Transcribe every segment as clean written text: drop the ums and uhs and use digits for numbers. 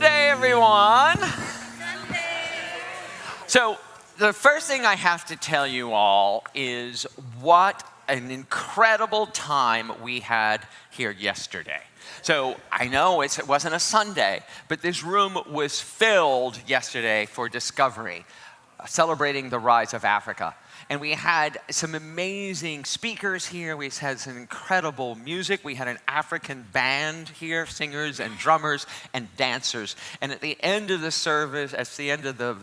Everyone. So the first thing I have to tell you all is what an incredible time we had here yesterday. So I know it wasn't a Sunday, but this room was filled yesterday for Discovery, celebrating the rise of Africa. And we had some amazing speakers here. We had some incredible music. We had an African band here, singers and drummers and dancers. And at the end of the service, at the end of the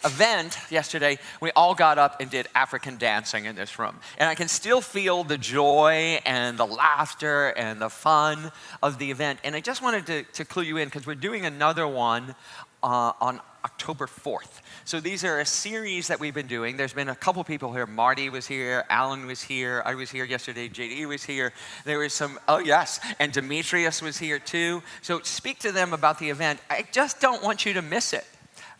event yesterday, we all got up and did African dancing in this room. And I can still feel the joy and the laughter and the fun of the event. And I just wanted to clue you in because we're doing another one on October 4th. So these are a series that we've been doing. There's been a couple people here. Marty was here, Alan was here, I was here yesterday, JD was here. There was some, oh yes, and Demetrius was here too. So speak to them about the event. I just don't want you to miss it.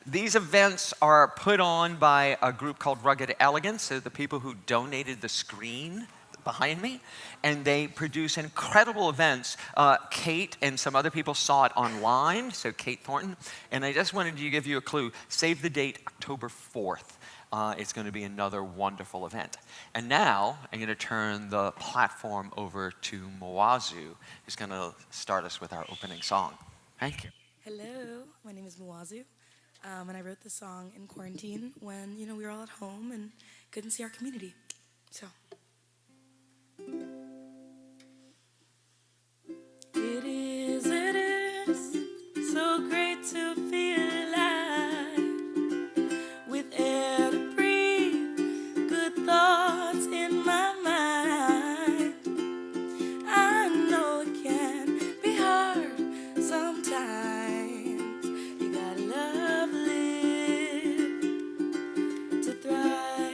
These events are put on by a group called Rugged Elegance. So the people who donated the screen behind me, and they produce incredible events. Kate and some other people saw it online, so Kate Thornton, and I just wanted to give you a clue. Save the date, October 4th. It's going to be another wonderful event. And now, I'm going to turn the platform over to Muwazu, who's going to start us with our opening song. Thank you. Hello, my name is Muwazu, and I wrote this song in quarantine when, we were all at home and couldn't see our community, so... It is so great to be alive, with air to breathe, good thoughts in my mind. I know it can be hard sometimes. You gotta love, live to thrive.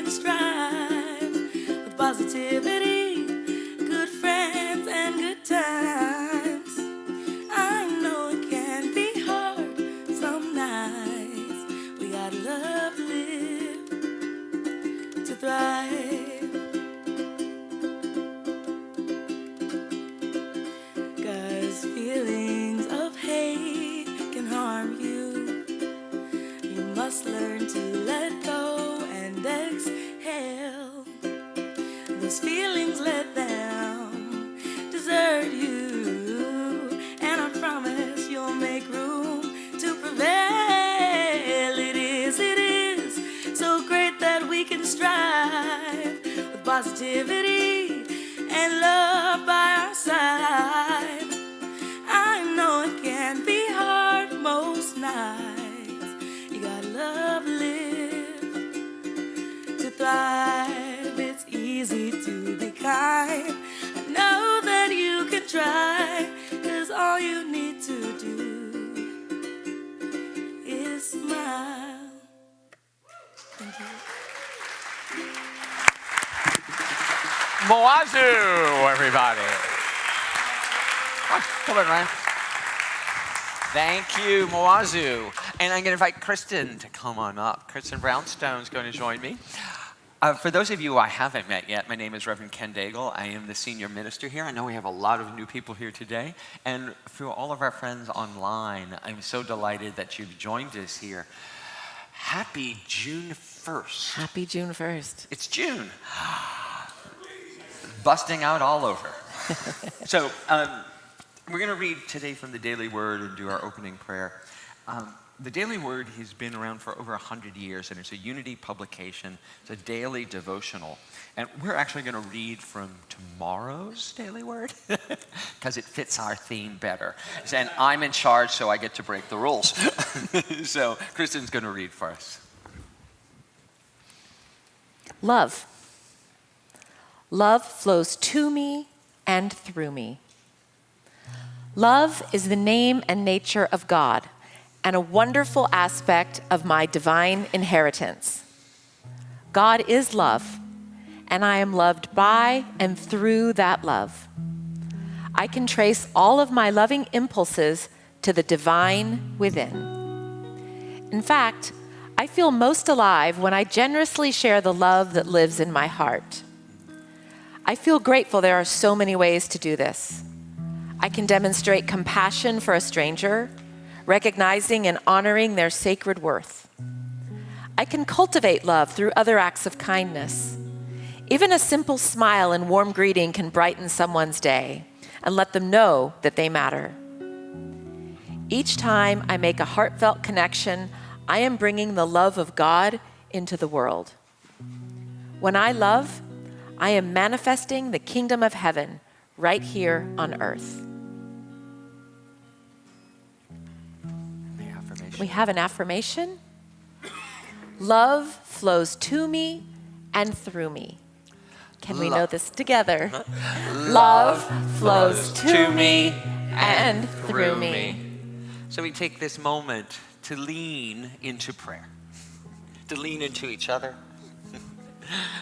can strive with positivity, good friends, and good times. I know it can be hard some nights. We gotta love to live, to thrive. 'Cause feelings of hate can harm you. You must learn to let go and exhale. Those feelings, let them desert you. And I promise you'll make room to prevail. It is so great that we can strive with positivity and love by our side. I know it can be hard most nights. You gotta love, live, to thrive. It's easy to be kind. I know that you can try, 'cause all you need to do is smile. Thank you. Muwazu, everybody. Come on, Ryan. Thank you, Muwazu. And I'm going to invite Kristen to come on up. Kristen Brownstone's going to join me. For those of you I haven't met yet, my name is Reverend Ken Daigle. I am the senior minister here. I know we have a lot of new people here today. And for all of our friends online, I'm so delighted that you've joined us here. Happy June 1st. Happy June 1st. It's June. Busting out all over. So we're going to read today from the Daily Word and do our opening prayer. The Daily Word has been around for over 100 years, and it's a Unity publication. It's a daily devotional. And we're actually going to read from tomorrow's Daily Word because it fits our theme better. And I'm in charge, so I get to break the rules. So Kristen's going to read for us. Love. Love flows to me and through me. Love is the name and nature of God and a wonderful aspect of my divine inheritance. God is love, and I am loved by and through that love. I can trace all of my loving impulses to the divine within. In fact, I feel most alive when I generously share the love that lives in my heart. I feel grateful there are so many ways to do this. I can demonstrate compassion for a stranger, recognizing and honoring their sacred worth. I can cultivate love through other acts of kindness. Even a simple smile and warm greeting can brighten someone's day and let them know that they matter. Each time I make a heartfelt connection, I am bringing the love of God into the world. When I love, I am manifesting the kingdom of heaven right here on earth. The affirmation. We have an affirmation. Love flows to me and through me. Can we know this together? Love flows to me and through me. So we take this moment to lean into prayer, to lean into each other,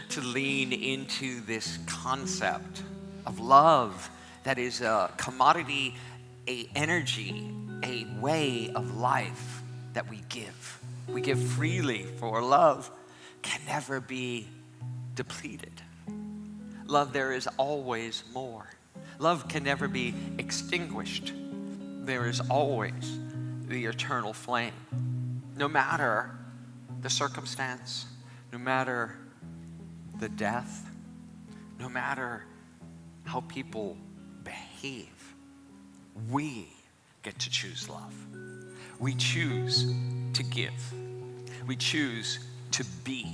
to lean into this concept of love that is a commodity, a energy, a way of life that we give. We give freely, for love can never be depleted. Love, there is always more. Love can never be extinguished. There is always the eternal flame. No matter the circumstance, no matter the death, no matter how people behave, we get to choose love. We choose to give. We choose to be.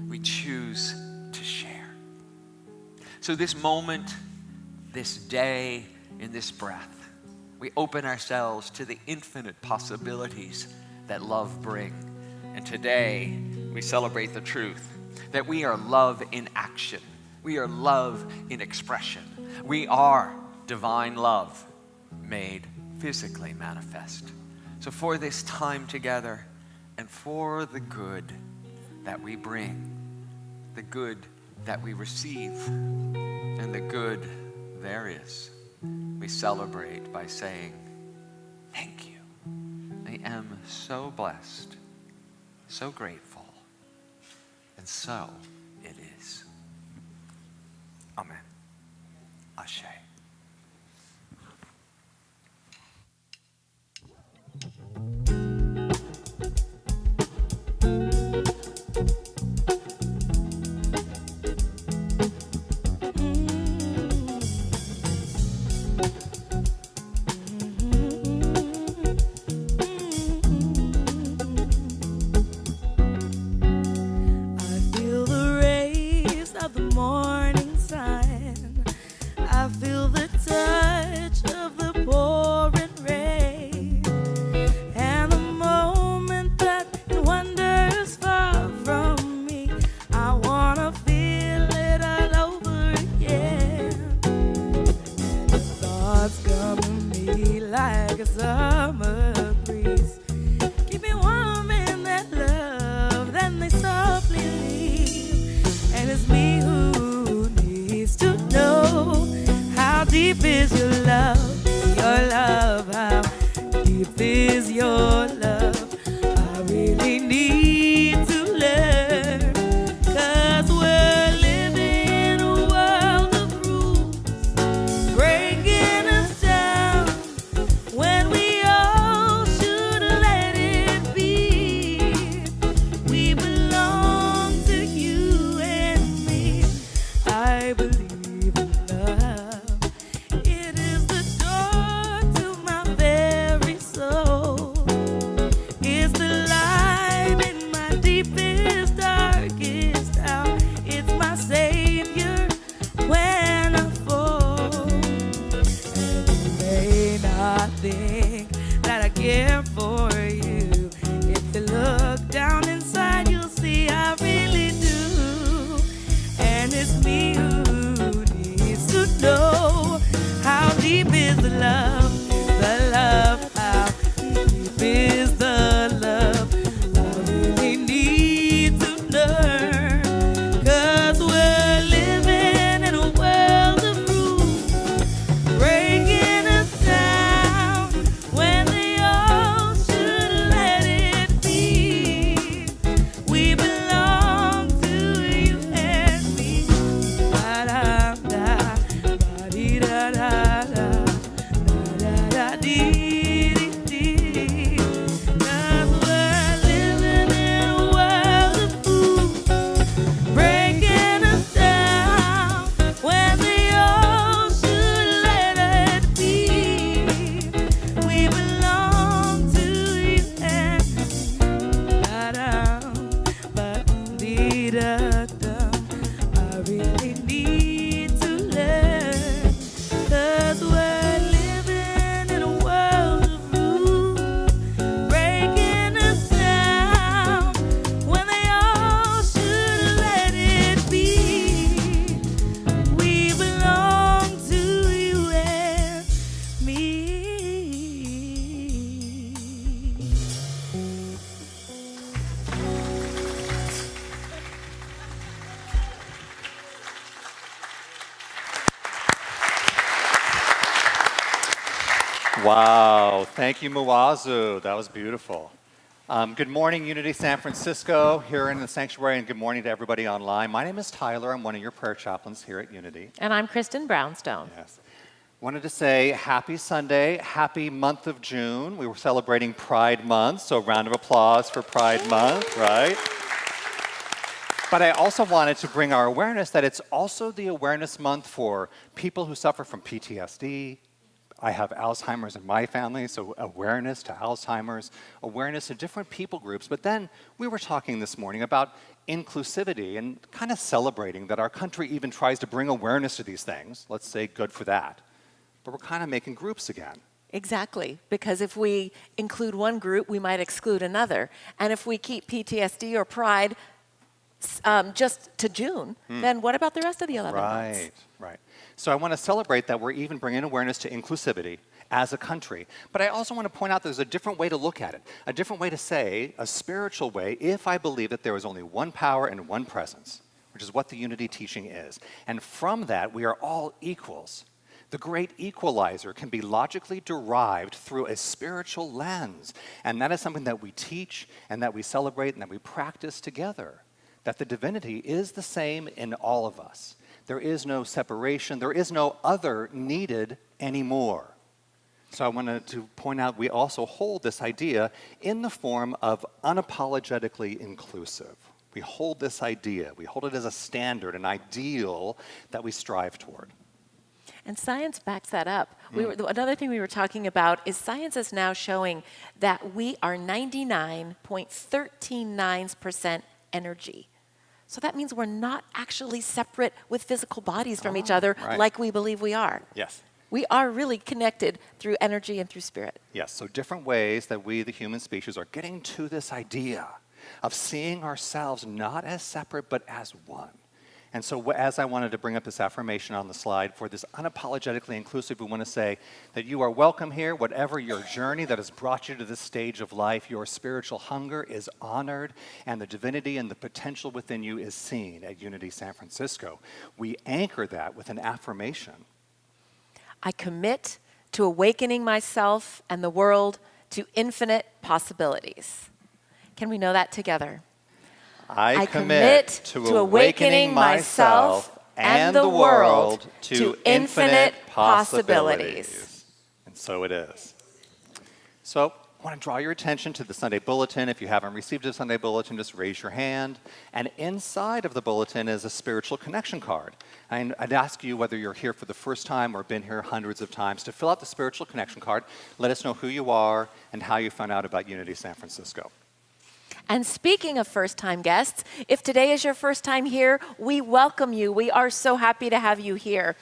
We choose to share. So this moment, this day, in this breath, we open ourselves to the infinite possibilities that love brings. And today, we celebrate the truth that we are love in action. We are love in expression. We are divine love made physically manifest. So for this time together and for the good that we bring, the good that we receive and the good there is. We celebrate by saying, thank you. I am so blessed, so grateful, and so it is. Amen. Ashe. Wow, thank you, Muwazu. That was beautiful. Good morning, Unity San Francisco, here in the sanctuary, and good morning to everybody online. My name is Tyler. I'm one of your prayer chaplains here at Unity. And I'm Kristen Brownstone. Yes. Wanted to say happy Sunday, happy month of June. We were celebrating Pride Month, so round of applause for Pride Month, right? But I also wanted to bring our awareness that it's also the awareness month for people who suffer from PTSD. I have Alzheimer's in my family, so awareness to Alzheimer's, awareness to different people groups. But then we were talking this morning about inclusivity and kind of celebrating that our country even tries to bring awareness to these things. Let's say good for that. But we're kind of making groups again. Exactly, because if we include one group, we might exclude another. And if we keep PTSD or pride just to June, then what about the rest of the 11 months? Right. So I want to celebrate that we're even bringing awareness to inclusivity as a country. But I also want to point out there's a different way to look at it, a different way to say, a spiritual way, if I believe that there is only one power and one presence. which is what the unity teaching is. And from that, we are all equals. The great equalizer can be logically derived through a spiritual lens. And that is something that we teach and that we celebrate and that we practice together. That the divinity is the same in all of us. There is no separation. There is no other needed anymore. So I wanted to point out we also hold this idea in the form of unapologetically inclusive. We hold this idea. We hold it as a standard, an ideal that we strive toward. And science backs that up. Another thing we were talking about is science is now showing that we are 99.139% energy. So that means we're not actually separate with physical bodies from each other like we believe we are. Yes. We are really connected through energy and through spirit. Yes, so different ways that we, the human species, are getting to this idea of seeing ourselves not as separate but as one. And so as I wanted to bring up this affirmation on the slide for this unapologetically inclusive, we want to say that you are welcome here, whatever your journey that has brought you to this stage of life, your spiritual hunger is honored, and the divinity and the potential within you is seen at Unity San Francisco. We anchor that with an affirmation. I commit to awakening myself and the world to infinite possibilities. Can we know that together? I commit to awakening myself and the world to infinite possibilities. And so it is. So I want to draw your attention to the Sunday Bulletin. If you haven't received a Sunday Bulletin, just raise your hand. And inside of the bulletin is a spiritual connection card. And I'd ask you, whether you're here for the first time or been here hundreds of times, to fill out the spiritual connection card. Let us know who you are and how you found out about Unity San Francisco. And speaking of first-time guests, if today is your first time here, we welcome you. We are so happy to have you here.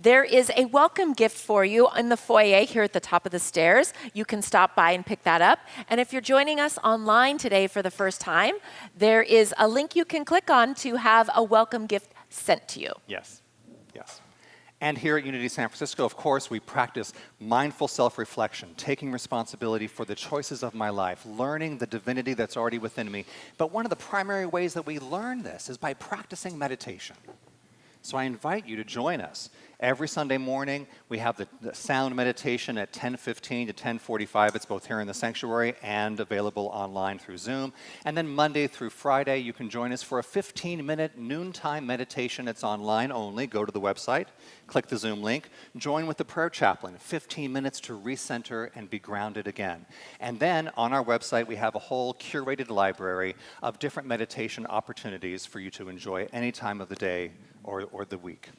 There is a welcome gift for you in the foyer here at the top of the stairs. You can stop by and pick that up. And if you're joining us online today for the first time, there is a link you can click on to have a welcome gift sent to you. Yes, yes. And here at Unity San Francisco, of course, we practice mindful self-reflection, taking responsibility for the choices of my life, learning the divinity that's already within me. But one of the primary ways that we learn this is by practicing meditation. So I invite you to join us. Every Sunday morning, we have the sound meditation at 10:15 to 10:45. It's both here in the sanctuary and available online through Zoom. And then Monday through Friday, you can join us for a 15-minute noontime meditation. It's online only. Go to the website, click the Zoom link, join with the prayer chaplain, 15 minutes to recenter and be grounded again. And then on our website, we have a whole curated library of different meditation opportunities for you to enjoy any time of the day or the week.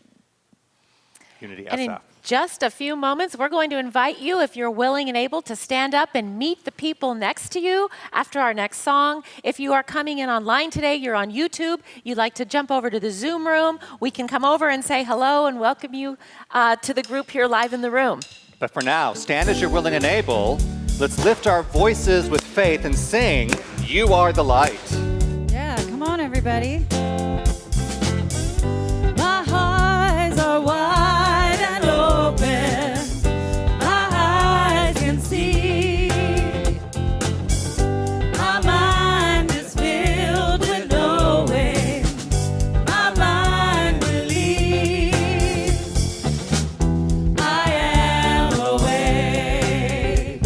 Unity And in SF. just a few moments, we're going to invite you, if you're willing and able, to stand up and meet the people next to you after our next song. If you are coming in online today, you're on YouTube, you'd like to jump over to the Zoom room, we can come over and say hello and welcome you to the group here live in the room. But for now, stand as you're willing and able. Let's lift our voices with faith and sing, "You Are the Light." Yeah, come on, everybody. My eyes are wide and open. My eyes can see. My mind is filled with knowing. My mind believes. I am awake.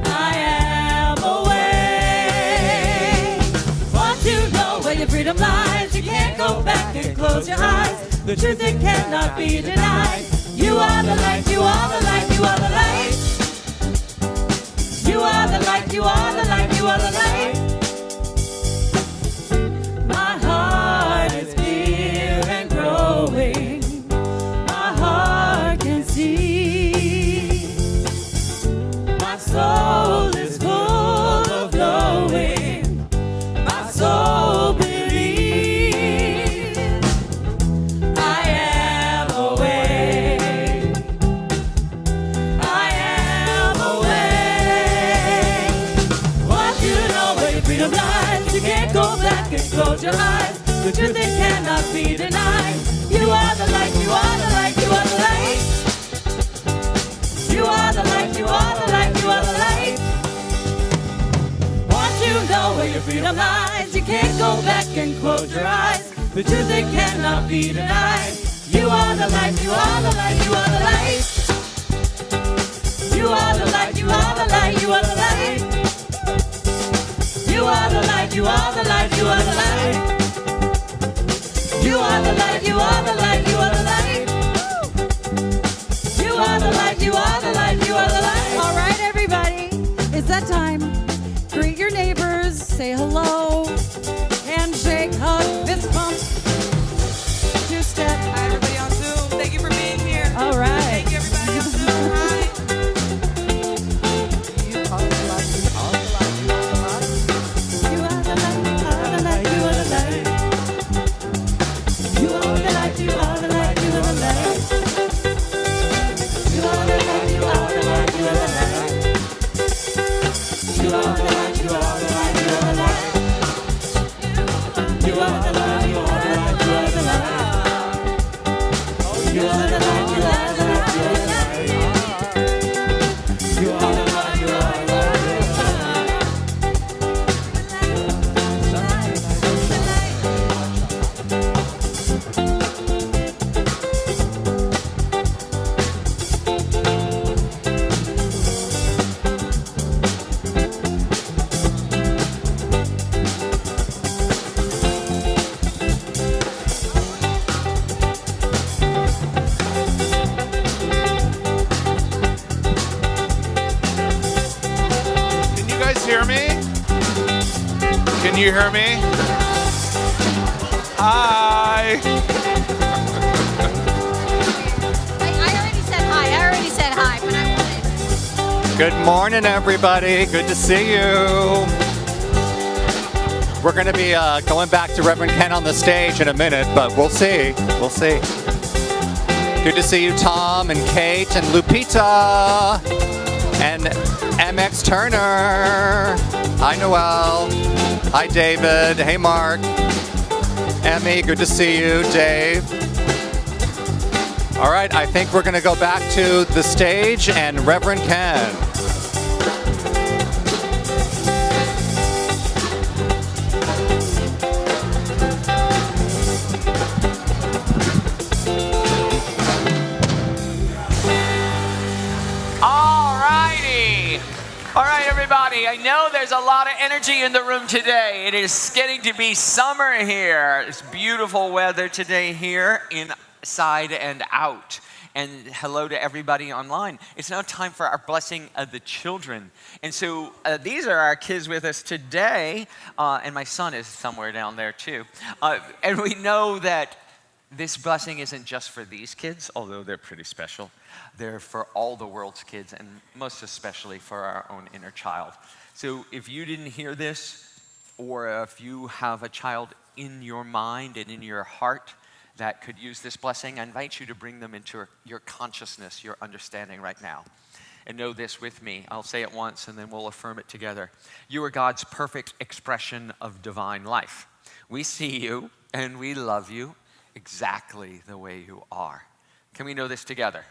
I am awake. Want to know where your freedom lies? You can't go back and close your eyes. The truth, it cannot be denied. You are the light, you are the light, you are the light. You are the light, you are the light, you are the light. My heart is clear and growing. My heart can see. My soul is full of knowing. My soul believes. I am awake. I am awake. Want you to know where your freedom lies. You can't go back and close your eyes. The truth, it cannot be denied. You are the light, you are the light, you are the light. You are the light, you are the light, you are the light. Want you to know where your freedom lies. You can't go back and close your eyes. the truth that cannot be denied. You are the light, you are the light, you are the light. You are the light, you are the light, you are the light. You are the light, you are the light, you are the light. You are the light, you are the light, you are the light. You are the light, you are the light, you are the light. All right, everybody, it's that time. Greet your neighbors, say hello, handshake, hug, fist bump, two-step. Hi, everybody on Zoom. Thank you for being here. All right. Thank you, everybody on Zoom. Hi. You are the light, you are the light, you are the light. You are the light, you are the light, you are the light. You are the light, you are the light, you are the light. You are the light, you are the light, you are the light. You are the light, you are the light, you are the light. You are the light, you are the light, you are the light. You are the light, you are the light, you are the light. You are the light, you are the light, you are the light. Can you guys hear me? Can you hear me? Hi. I already said hi. I already said hi, but I wanted. Good morning, everybody. Good to see you. We're going to be going back to Reverend Ken on the stage in a minute, but we'll see. We'll see. Good to see you, Tom and Kate and Lupita and MX Turner. Hi, Noel. Hi, David. Hey, Mark. Emmy, good to see you. Dave. All right, I think we're going to go back to the stage and Reverend Ken. All right, everybody, I know there's a lot of energy in the room today. It is getting to be summer here. It's beautiful weather today here inside and out. And hello to everybody online. It's now time for our blessing of the children. And so these are our kids with us today. And my son is somewhere down there too. And we know that this blessing isn't just for these kids, although they're pretty special. They're for all the world's kids, and most especially for our own inner child. So if you didn't hear this, or if you have a child in your mind and in your heart that could use this blessing, I invite you to bring them into your consciousness, your understanding right now. And know this with me. I'll say it once, and then we'll affirm it together. You are God's perfect expression of divine life. We see you, and we love you exactly the way you are. Can we know this together?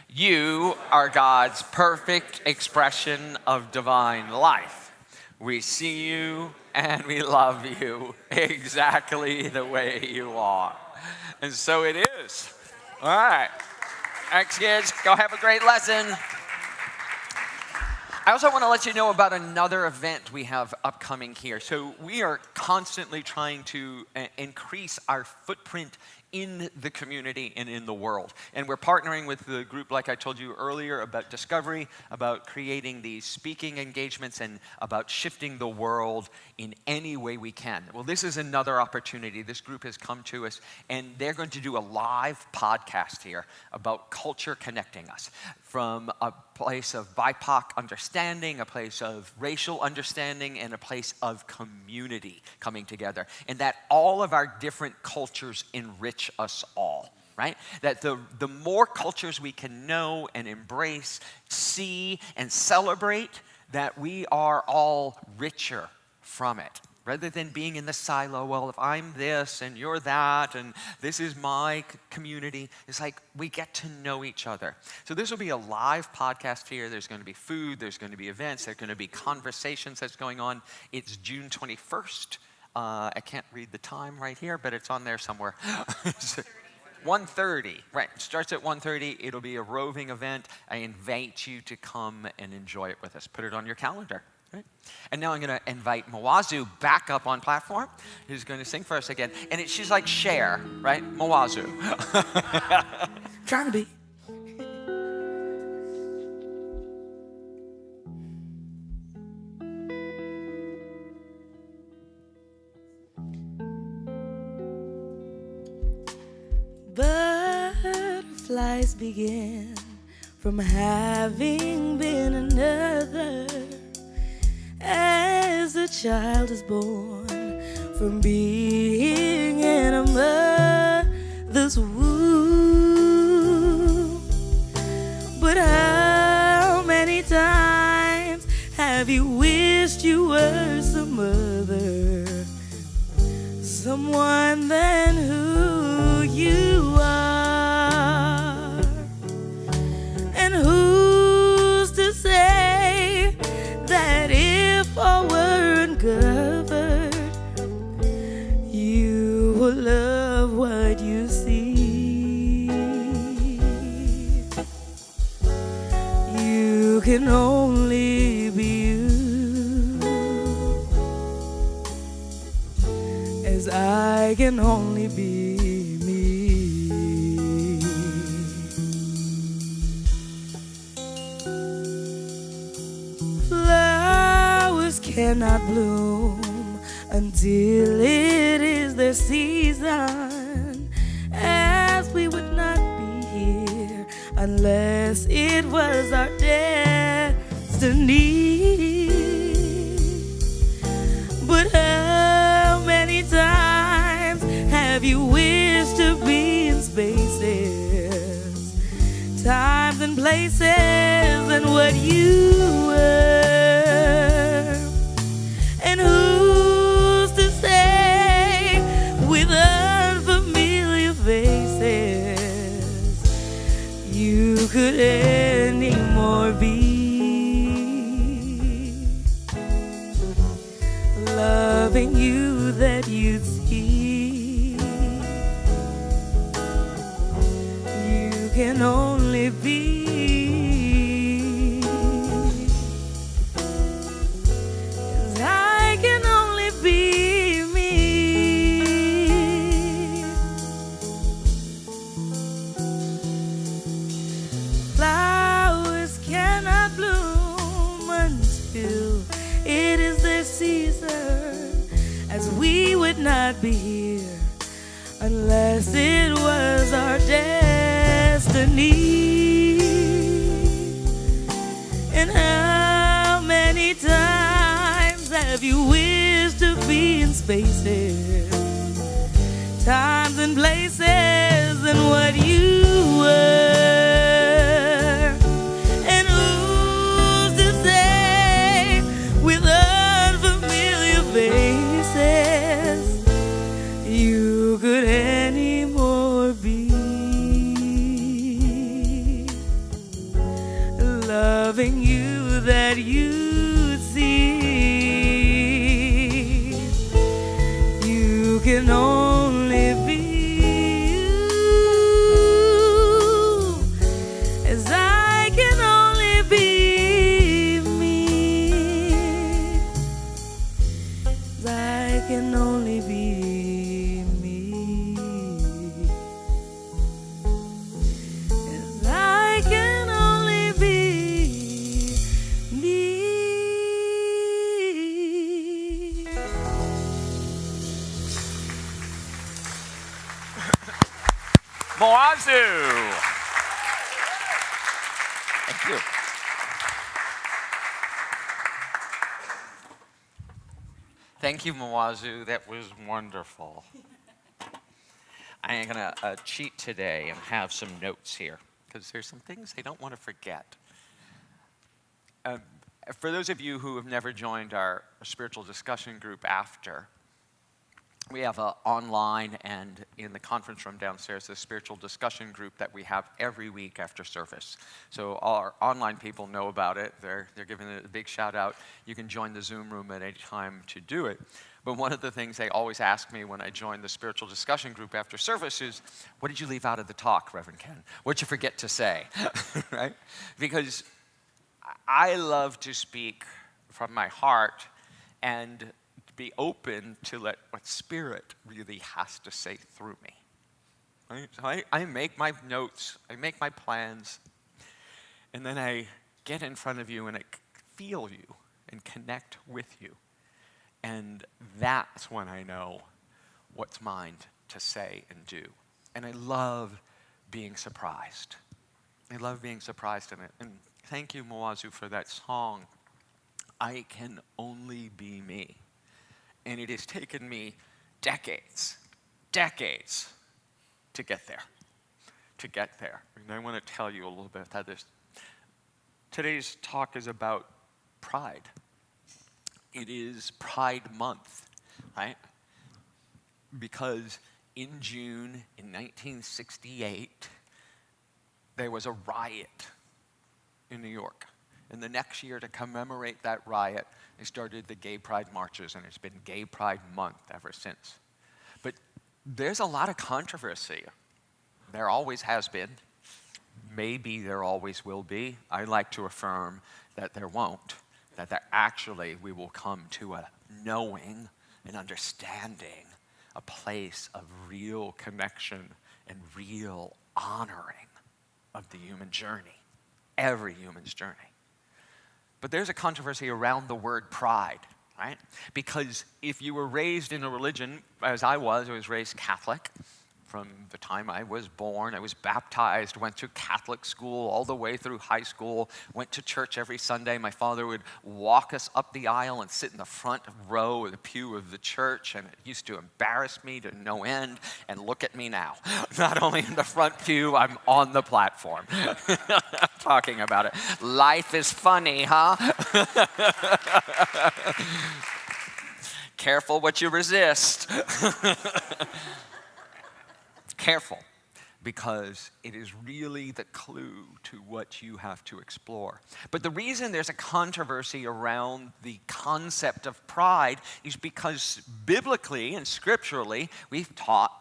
You are God's perfect expression of divine life. We see you and we love you exactly the way you are. And so it is. All right. Thanks, kids. Go have a great lesson. I also want to let you know about another event we have upcoming here. So we are constantly trying to increase our footprint in the community and in the world. And we're partnering with the group, like I told you earlier, about discovery, about creating these speaking engagements, and about shifting the world in any way we can. Well, this is another opportunity. This group has come to us, and they're going to do a live podcast here about culture connecting us from a place of BIPOC understanding, a place of racial understanding, and a place of community coming together. And that all of our different cultures enrich us all, right? That the more cultures we can know and embrace, see, and celebrate, that we are all richer from it. Rather than being in the silo, well, if I'm this and you're that and this is my community, it's like we get to know each other. So this will be a live podcast here. There's going to be food, there's going to be events, there's going to be conversations that's going on. It's June 21st I can't read the time right here, but it's on there somewhere. 1:30, right. It starts at 1:30. It'll be a roving event. I invite you to come and enjoy it with us. Put it on your calendar. Right? And now I'm going to invite Muwazu back up on platform, who's going to sing for us again. And she's like Cher, right? Muwazu. Trying to be. Butterflies begin from having been another, as a child is born from being in a mother's womb. But how many times have you wished you were some other, someone than who you are? And who's to say that if all were uncovered, you will love what you see? You can only be you, as I can only be me. Flowers cannot bloom until it is their season, as we would not be here unless it was our destiny. But how many times have you wished to be in spaces, times and places, and what you were? And who's to say with unfamiliar faces you could anymore be loving you that you'd see? You can only be, as I can only be me. Flowers cannot bloom until it is their season, as we would not be here unless it was our destiny. And how many times have you wished to be in spaces, times and places, and what you were? And who's to say with unfamiliar faces you could anymore be loving you that you'd see? You can only be you, as I can only be me, as I can only be me, as I can only be me. Muwazu! Thank you. Thank you, Muwazu. That was wonderful. I am going to cheat today and have some notes here, because there's some things I don't want to forget. For those of you who have never joined our spiritual discussion group after, we have an online and in the conference room downstairs, the spiritual discussion group that we have every week after service. So all our online people know about it. They're giving it a big shout out. You can join the Zoom room at any time to do it. But one of the things they always ask me when I join the spiritual discussion group after service is, what did you leave out of the talk, Reverend Ken? What'd you forget to say, right? Because I love to speak from my heart and be open to let what Spirit really has to say through me. Right? So I make my notes, I make my plans, and then I get in front of you and I feel you and connect with you. And that's when I know what's mine to say and do. And I love being surprised. I love being surprised in it. And thank you, Muwazu, for that song, I Can Only Be Me. And it has taken me decades to get there. And I want to tell you a little bit about this. Today's talk is about pride. It is Pride Month, right? Because in June in 1968, there was a riot in New York. And the next year, to commemorate that riot, they started the Gay Pride marches, and it's been Gay Pride Month ever since. But there's a lot of controversy. There always has been. Maybe there always will be. I like to affirm that there won't, that there actually we will come to a knowing and understanding, a place of real connection and real honoring of the human journey, every human's journey. But there's a controversy around the word pride, right? Because if you were raised in a religion, as I was raised Catholic. From the time I was born, I was baptized, went to Catholic school all the way through high school, went to church every Sunday. My father would walk us up the aisle and sit in the front row of the pew of the church, and it used to embarrass me to no end. And look at me now. Not only in the front pew, I'm on the platform talking about it. Life is funny, huh? Careful what you resist. Careful, because it is really the clue to what you have to explore. But the reason there's a controversy around the concept of pride is because biblically and scripturally, we've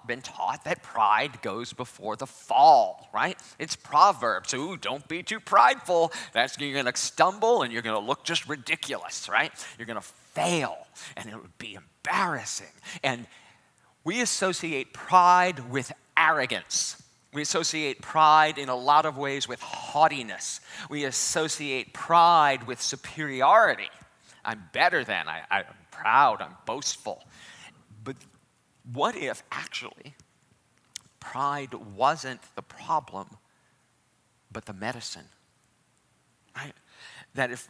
been taught that pride goes before the fall, right? It's Proverbs. Ooh, don't be too prideful. You're going to stumble and you're going to look just ridiculous, right? You're going to fail and it would be embarrassing. And we associate pride with arrogance. We associate pride in a lot of ways with haughtiness. We associate pride with superiority. I'm better than, I'm proud, I'm boastful. But what if actually pride wasn't the problem, but the medicine? Right? That if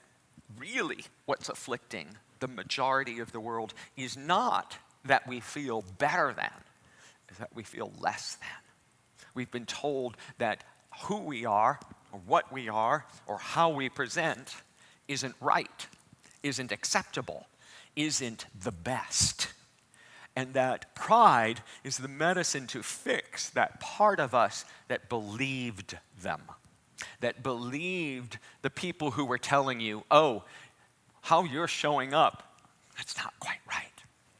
really what's afflicting the majority of the world is not that we feel better than, is that we feel less than. We've been told that who we are, or what we are, or how we present isn't right, isn't acceptable, isn't the best. And that pride is the medicine to fix that part of us that believed them, that believed the people who were telling you, oh, how you're showing up, that's not quite right.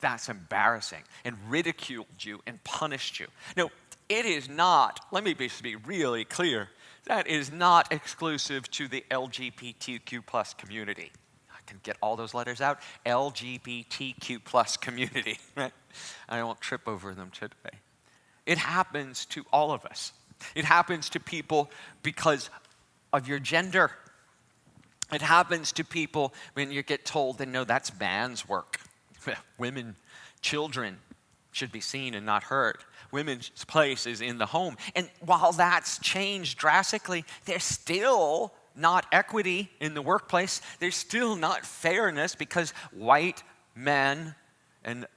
That's embarrassing, and ridiculed you and punished you. No, it is not, let me be really clear, that is not exclusive to the LGBTQ plus community. I can get all those letters out, LGBTQ plus community, right? I won't trip over them today. It happens to all of us. It happens to people because of your gender. It happens to people when you get told that, no, that's man's work. Women, children should be seen and not heard. Women's place is in the home. And while that's changed drastically, there's still not equity in the workplace. There's still not fairness because white men and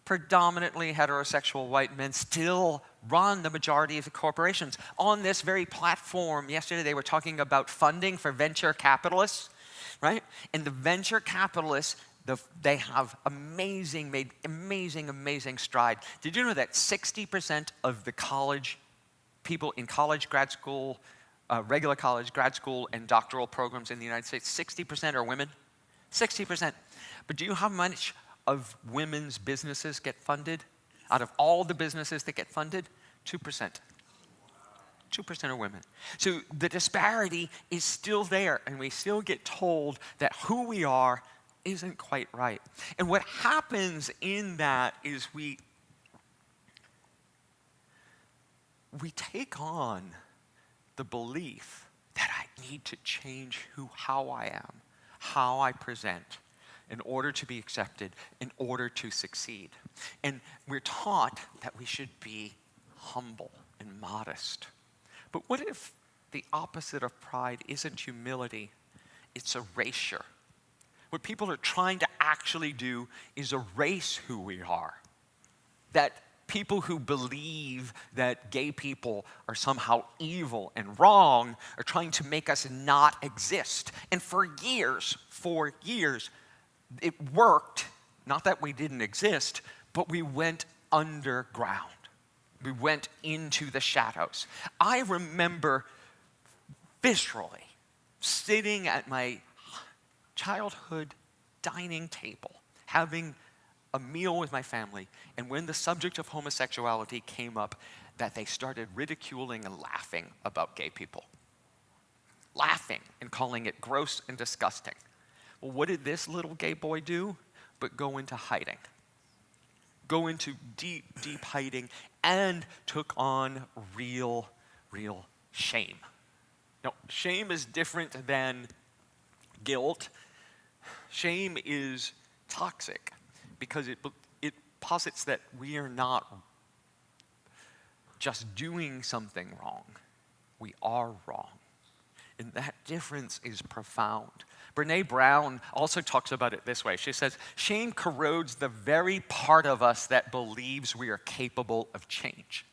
predominantly heterosexual white men still run the majority of the corporations. On this very platform, yesterday they were talking about funding for venture capitalists, right? And the venture capitalists they have made amazing stride. Did you know that 60% of the college people in college, grad school, regular college, grad school, and doctoral programs in the United States, 60% are women? 60%. But do you know how much of women's businesses get funded? Out of all the businesses that get funded, 2%. 2% are women. So the disparity is still there, and we still get told that who we are isn't quite right. And what happens in that is we take on the belief that I need to change how I am, how I present, in order to be accepted, in order to succeed. And we're taught that we should be humble and modest. But what if the opposite of pride isn't humility, it's erasure? What people are trying to actually do is erase who we are. That people who believe that gay people are somehow evil and wrong are trying to make us not exist. And for years, it worked. Not that we didn't exist, but we went underground. We went into the shadows. I remember viscerally sitting at my childhood dining table, having a meal with my family, and when the subject of homosexuality came up, that they started ridiculing and laughing about gay people. Laughing and calling it gross and disgusting. Well, what did this little gay boy do? But go into hiding. Go into deep hiding, and took on real shame. Now, shame is different than guilt. Shame is toxic because it posits that we are not just doing something wrong. We are wrong. And that difference is profound. Brene Brown also talks about it this way. She says, shame corrodes the very part of us that believes we are capable of change.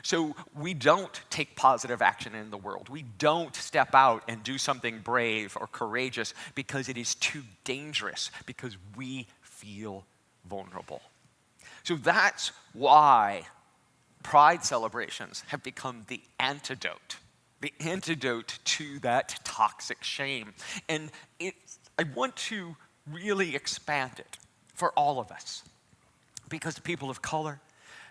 So we don't take positive action in the world. We don't step out and do something brave or courageous because it is too dangerous, because we feel vulnerable. So that's why pride celebrations have become the antidote to that toxic shame. And I want to really expand it for all of us, because people of color,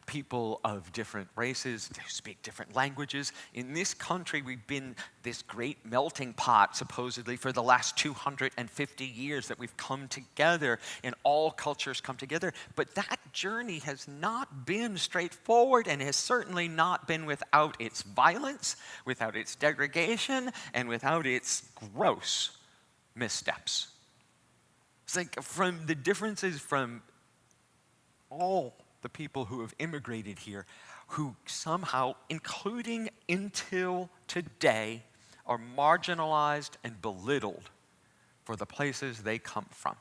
people of different races who speak different languages. In this country, we've been this great melting pot, supposedly, for the last 250 years that we've come together, and all cultures come together. But that journey has not been straightforward, and has certainly not been without its violence, without its degradation, and without its gross missteps. It's like from the differences from all the people who have immigrated here, who somehow, including until today, are marginalized and belittled for the places they come from,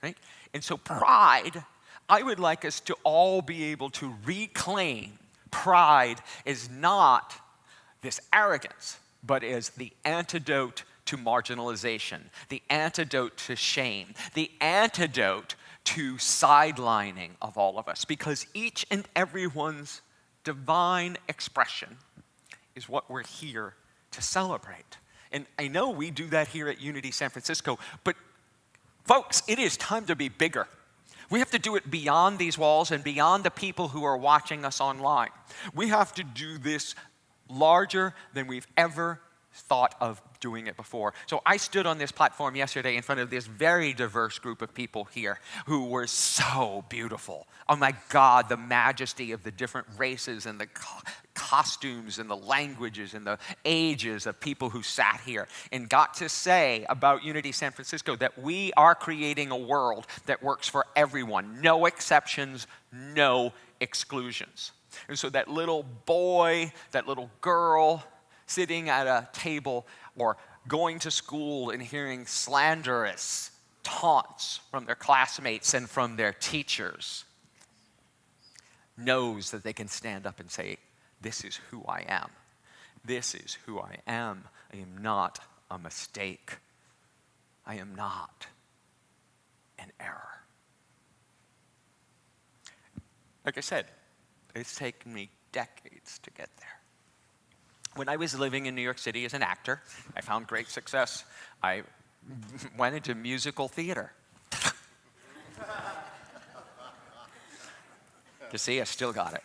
right? And so pride, I would like us to all be able to reclaim pride is not this arrogance, but as the antidote to marginalization, the antidote to shame, the antidote to sidelining of all of us, because each and everyone's divine expression is what we're here to celebrate. And I know we do that here at Unity San Francisco, but folks, it is time to be bigger. We have to do it beyond these walls and beyond the people who are watching us online. We have to do this larger than we've ever thought of doing it before. So I stood on this platform yesterday in front of this very diverse group of people here who were so beautiful. Oh my God, the majesty of the different races and the costumes and the languages and the ages of people who sat here, and got to say about Unity San Francisco that we are creating a world that works for everyone. No exceptions, no exclusions. And so that little boy, that little girl, sitting at a table or going to school and hearing slanderous taunts from their classmates and from their teachers, knows that they can stand up and say, this is who I am. This is who I am. I am not a mistake. I am not and error. Like I said, it's taken me decades to get there. When I was living in New York City as an actor, I found great success. I went into musical theater. You see, I still got it.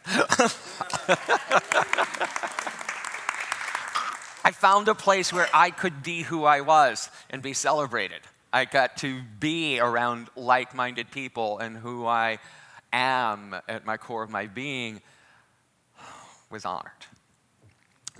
I found a place where I could be who I was and be celebrated. I got to be around like-minded people, and who I am at my core of my being was honored.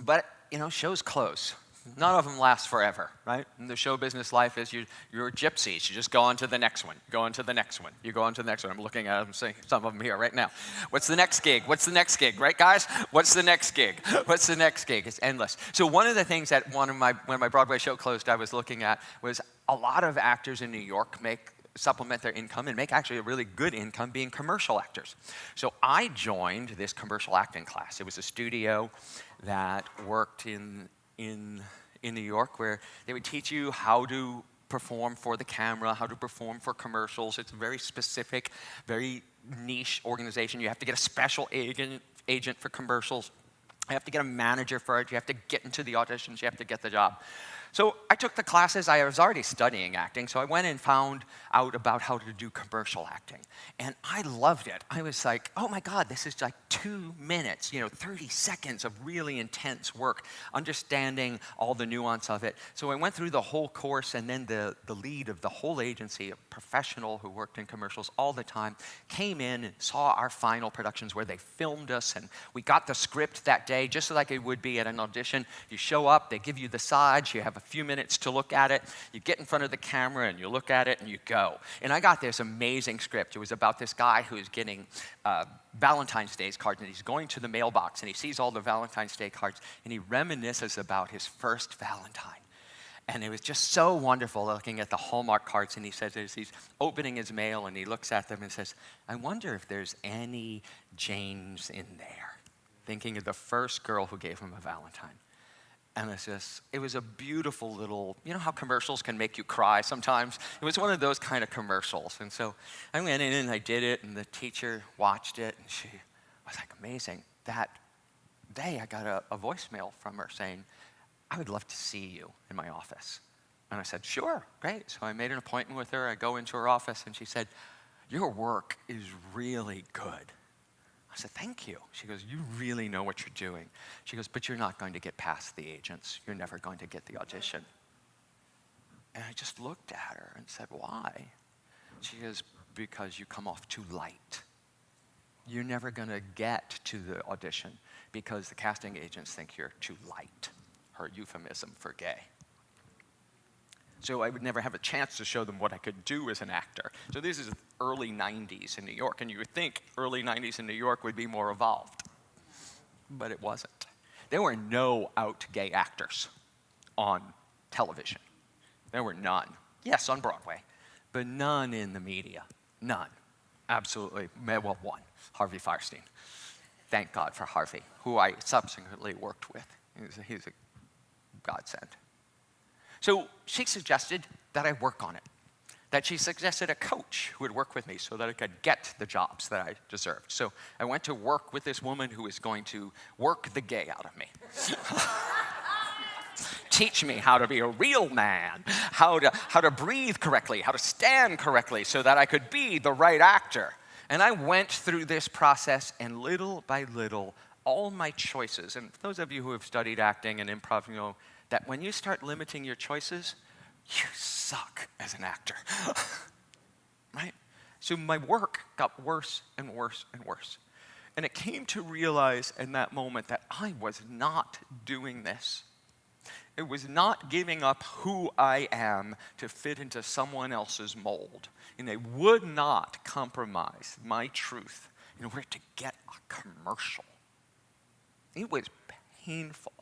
But, shows close. None of them last forever, right? In the show business life is you're gypsies. You just go on to the next one, go on to the next one. You go on to the next one. I'm looking at them, seeing some of them here right now. What's the next gig? What's the next gig, right, guys? What's the next gig? What's the next gig? It's endless. So one of the things that when my Broadway show closed, I was looking at was a lot of actors in New York supplement their income and make actually a really good income being commercial actors. So I joined this commercial acting class. It was a studio that worked in New York, where they would teach you how to perform for the camera, how to perform for commercials. It's a very specific, very niche organization. You have to get a special agent for commercials. You have to get a manager for it. You have to get into the auditions. You have to get the job. So I took the classes. I was already studying acting, so I went and found out about how to do commercial acting. And I loved it. I was like, oh my God, this is like 2 minutes, 30 seconds of really intense work, understanding all the nuance of it. So I went through the whole course, and then the lead of the whole agency, a professional who worked in commercials all the time, came in and saw our final productions where they filmed us, and we got the script that day, just like it would be at an audition. You show up, they give you the sides, you have a few minutes to look at it, you get in front of the camera and you look at it and you go. And I got this amazing script. It was about this guy who's getting Valentine's Day cards, and he's going to the mailbox and he sees all the Valentine's Day cards and he reminisces about his first Valentine. And it was just so wonderful looking at the Hallmark cards, and he says as he's opening his mail and he looks at them and says, I wonder if there's any Janes in there, thinking of the first girl who gave him a Valentine. And it was a beautiful little, how commercials can make you cry sometimes? It was one of those kind of commercials. And so I went in and I did it, and the teacher watched it, and she was like, amazing. That day I got a voicemail from her saying, I would love to see you in my office. And I said, sure, great. So I made an appointment with her. I go into her office, and she said, your work is really good. I said, thank you. She goes, you really know what you're doing. She goes, but you're not going to get past the agents. You're never going to get the audition. And I just looked at her and said, why? She goes, because you come off too light. You're never going to get to the audition because the casting agents think you're too light. Her euphemism for gay. So I would never have a chance to show them what I could do as an actor. So this is early 90s in New York, and you would think early 90s in New York would be more evolved. But it wasn't. There were no out gay actors on television. There were none. Yes, on Broadway, but none in the media. None. Absolutely. Well, one, Harvey Fierstein. Thank God for Harvey, who I subsequently worked with. He's a godsend. So she suggested that I work on it, that she suggested a coach who would work with me so that I could get the jobs that I deserved. So I went to work with this woman who was going to work the gay out of me. Teach me how to be a real man, how to breathe correctly, how to stand correctly so that I could be the right actor. And I went through this process, and little by little, all my choices, and those of you who have studied acting and improv, know that when you start limiting your choices, you suck as an actor, right? So my work got worse and worse and worse. And it came to realize in that moment that I was not doing this. It was not giving up who I am to fit into someone else's mold. And I would not compromise my truth in order to get a commercial. It was painful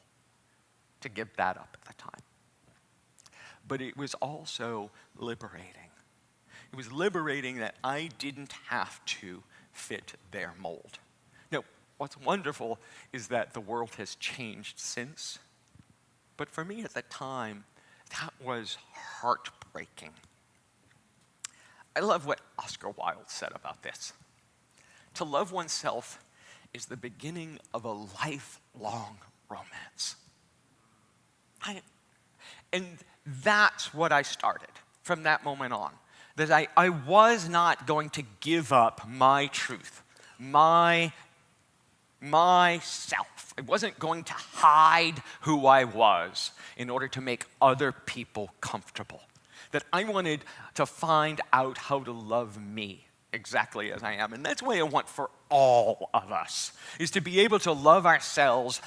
to give that up at the time. But it was also liberating. It was liberating that I didn't have to fit their mold. Now, what's wonderful is that the world has changed since. But for me at the time, that was heartbreaking. I love what Oscar Wilde said about this. To love oneself is the beginning of a lifelong romance. And that's what I started from that moment on. That I was not going to give up my truth, myself. I wasn't going to hide who I was in order to make other people comfortable. That I wanted to find out how to love me exactly as I am. And that's what I want for all of us, is to be able to love ourselves.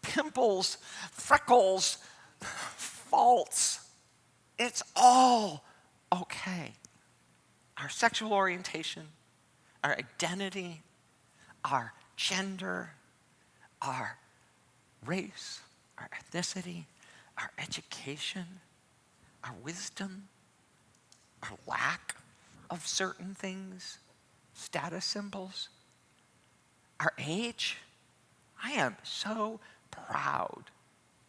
Pimples, freckles, faults, it's all okay. Our sexual orientation, our identity, our gender, our race, our ethnicity, our education, our wisdom, our lack of certain things, status symbols, our age. I am so proud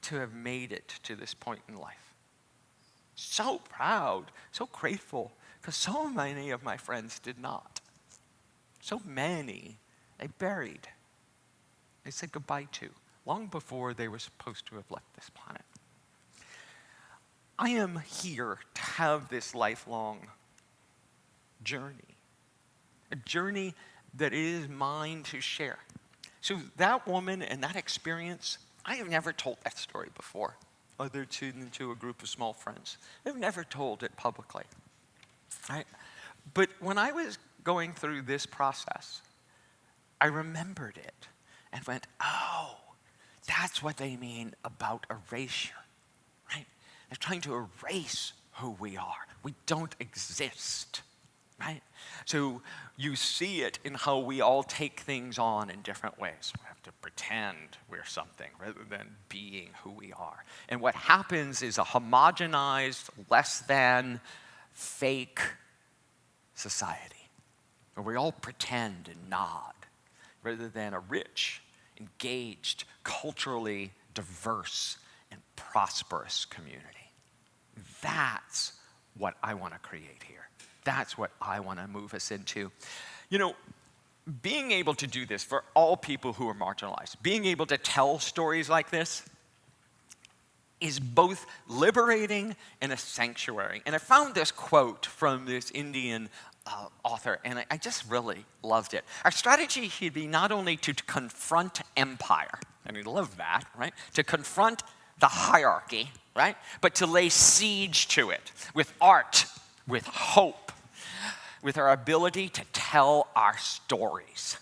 to have made it to this point in life. So proud, so grateful, because so many of my friends did not. So many they buried, they said goodbye to, long before they were supposed to have left this planet. I am here to have this lifelong journey, a journey that is mine to share. So that woman and that experience, I have never told that story before, other than to a group of small friends. I've never told it publicly. Right? But when I was going through this process, I remembered it and went, oh, that's what they mean about erasure. Right? They're trying to erase who we are. We don't exist. Right? So you see it in how we all take things on in different ways. We have to pretend we're something rather than being who we are. And what happens is a homogenized, less than, fake society, where we all pretend and nod, rather than a rich, engaged, culturally diverse, and prosperous community. That's what I want to create here. That's what I want to move us into. You know, being able to do this for all people who are marginalized, being able to tell stories like this is both liberating and a sanctuary. And I found this quote from this Indian author, and I just really loved it. Our strategy should be not only to confront empire, and we love that, right? To confront the hierarchy, right? But to lay siege to it with art, with hope, with our ability to tell our stories,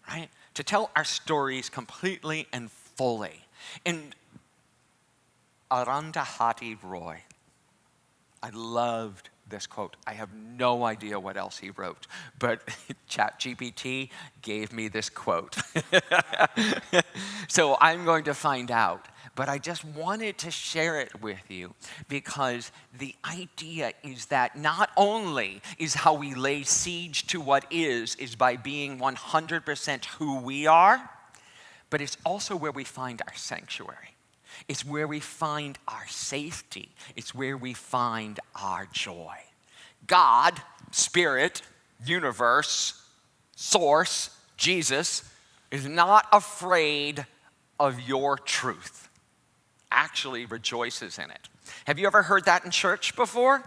right? To tell our stories completely and fully. And Arundhati Roy, I loved this quote. I have no idea what else he wrote, but ChatGPT gave me this quote. So I'm going to find out. But I just wanted to share it with you because the idea is that not only is how we lay siege to what is by being 100% who we are, but it's also where we find our sanctuary. It's where we find our safety. It's where we find our joy. God, Spirit, universe, source, Jesus, is not afraid of your truth. Actually rejoices in it. Have you ever heard that in church before?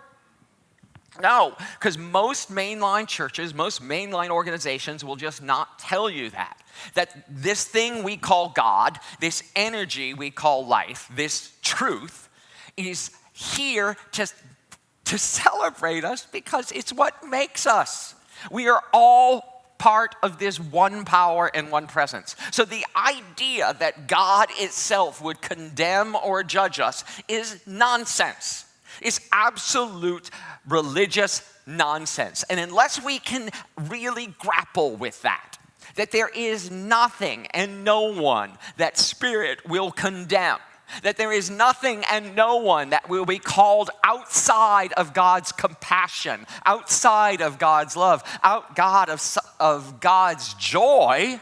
No, because most mainline churches, most mainline organizations will just not tell you that. That this thing we call God, this energy we call life, this truth, is here to celebrate us because it's what makes us. We are all part of this one power and one presence. So the idea that God itself would condemn or judge us is nonsense. It's absolute religious nonsense. And unless we can really grapple with that there is nothing and no one that Spirit will condemn, that there is nothing and no one that will be called outside of God's compassion, outside of God's love, of God's joy,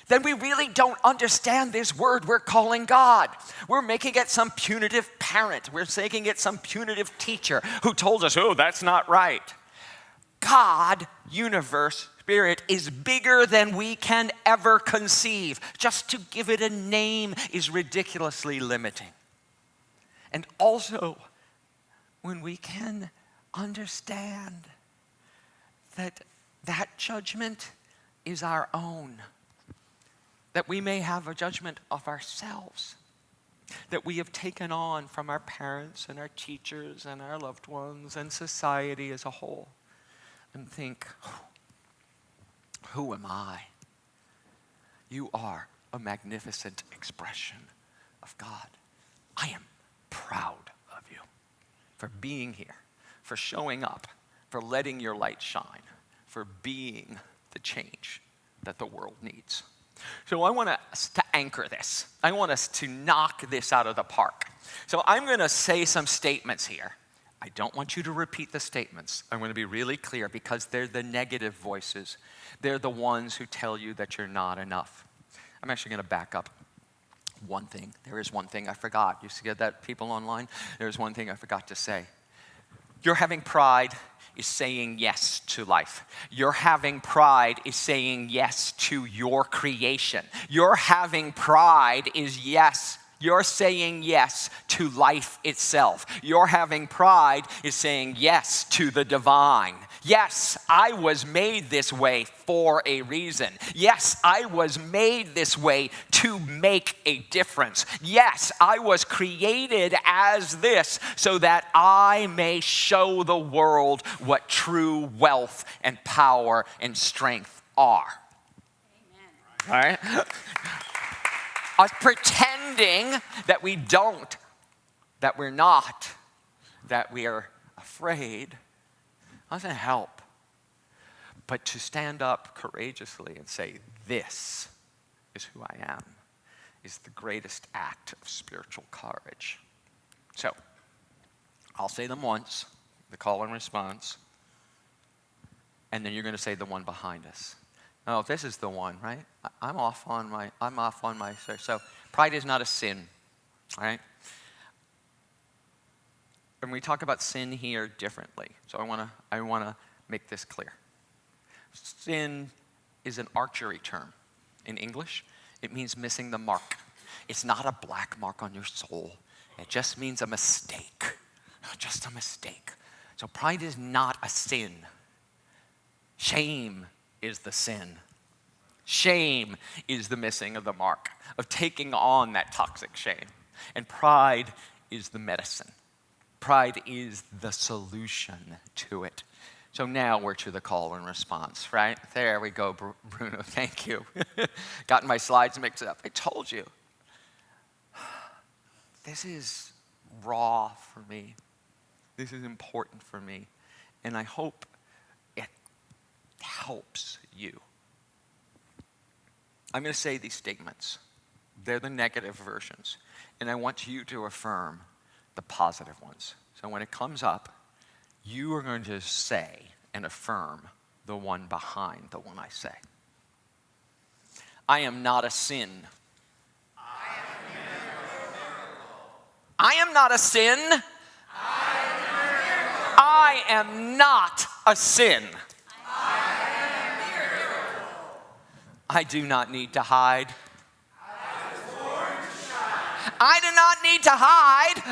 then we really don't understand this word we're calling God. We're making it some punitive parent. We're making it some punitive teacher who told us, oh, that's not right. God, universe, spirit, is bigger than we can ever conceive. Just to give it a name is ridiculously limiting. And also, when we can understand that that judgment is our own, that we may have a judgment of ourselves, that we have taken on from our parents and our teachers and our loved ones and society as a whole, and think, who am I? You are a magnificent expression of God. I am proud of you for being here, for showing up, for letting your light shine, for being the change that the world needs. So I want us to anchor this. I want us to knock this out of the park. So I'm going to say some statements here. I don't want you to repeat the statements. I'm going to be really clear because they're the negative voices. They're the ones who tell you that you're not enough. I'm actually going to back up one thing. There is one thing I forgot. You see that, people online? There's one thing I forgot to say. You're having pride is saying yes to life. Your having pride is saying yes to your creation. Your having pride is yes. You're saying yes to life itself. Your having pride is saying yes to the divine. Yes, I was made this way for a reason. Yes, I was made this way to make a difference. Yes, I was created as this so that I may show the world what true wealth and power and strength are. Amen. All right? Us pretending that we don't, that we're not, that we are afraid, doesn't help. But to stand up courageously and say, this is who I am, is the greatest act of spiritual courage. So, I'll say them once, the call and response, and then you're going to say the one behind us. Oh, this is the one, right? I'm off on my. So pride is not a sin, all right? And we talk about sin here differently. So I wanna make this clear. Sin is an archery term in English. It means missing the mark. It's not a black mark on your soul. It just means a mistake, just a mistake. So pride is not a sin. Shame is the sin. Shame is the missing of the mark, of taking on that toxic shame. And pride is the medicine. Pride is the solution to it. So now we're to the call and response, right? There we go, Bruno, thank you. Gotten my slides mixed up. I told you. This is raw for me. This is important for me. And I hope it helps you. I'm going to say these statements. They're the negative versions. And I want you to affirm the positive ones. So when it comes up, you are going to say and affirm the one behind the one I say. I am not a sin. I am not a sin. I am not a sin. I do not need to hide. I do not need to hide.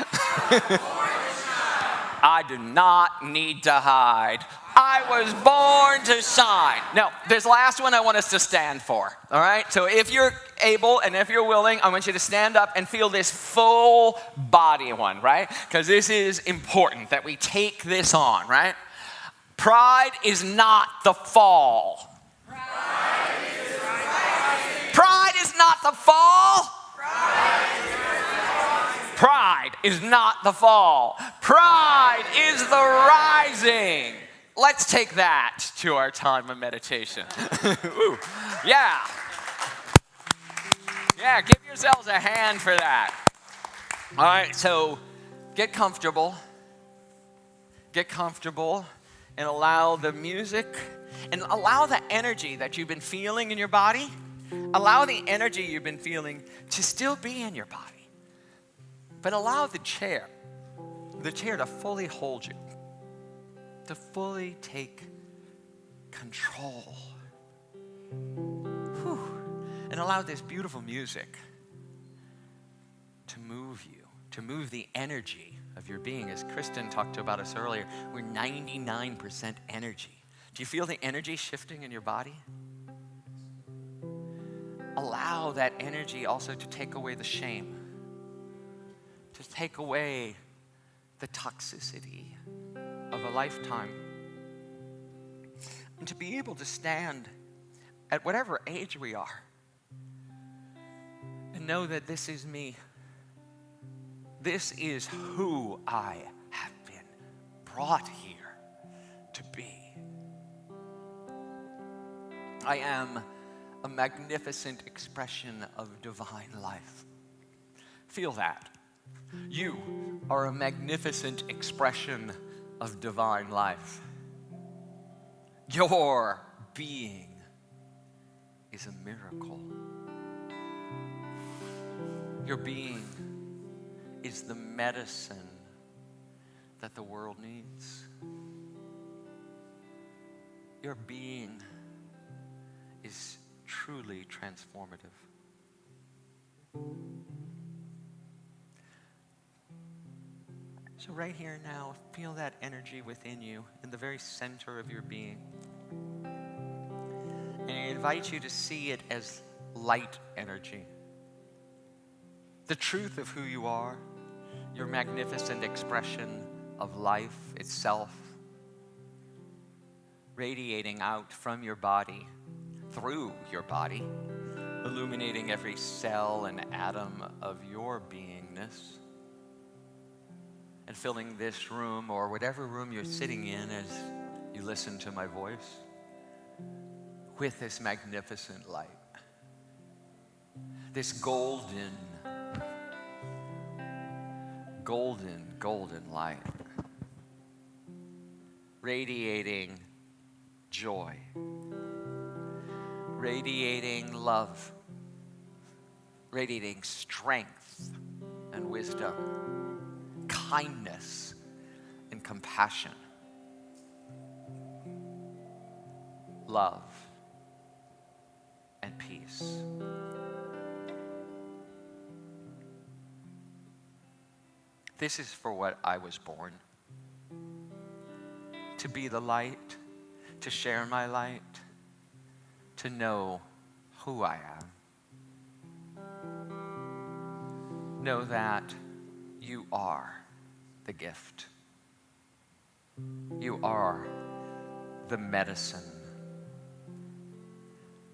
I do not need to hide. I was born to shine. Now, this last one I want us to stand for, all right? So if you're able and if you're willing, I want you to stand up and feel this full body one, right? Because this is important that we take this on, right? Pride is not the fall. Pride is not the fall. Pride is not the fall. Pride is the rising. Let's take that to our time of meditation. Ooh, yeah. Yeah, give yourselves a hand for that. All right, so get comfortable. Get comfortable and allow the music and allow the energy that you've been feeling in your body. Allow the energy you've been feeling to still be in your body. But allow the chair to fully hold you, to fully take control. Whew. And allow this beautiful music to move you, to move the energy of your being. As Kristen talked about us earlier, we're 99% energy. Do you feel the energy shifting in your body? Allow that energy also to take away the shame, to take away the toxicity of a lifetime, and to be able to stand at whatever age we are and know that this is me. This is who I have been brought here to be. I am a magnificent expression of divine life. Feel that. You are a magnificent expression of divine life. Your being is a miracle. Your being is the medicine that the world needs. Your being is truly transformative. So right here now, feel that energy within you in the very center of your being. And I invite you to see it as light energy. The truth of who you are, your magnificent expression of life itself, radiating out from your body, through your body, illuminating every cell and atom of your beingness, and filling this room or whatever room you're sitting in as you listen to my voice with this magnificent light, this golden light, radiating joy, radiating love, radiating strength and wisdom, kindness and compassion, love and peace. This is for what I was born. To be the light, to share my light, to know who I am. Know that you are the gift. You are the medicine.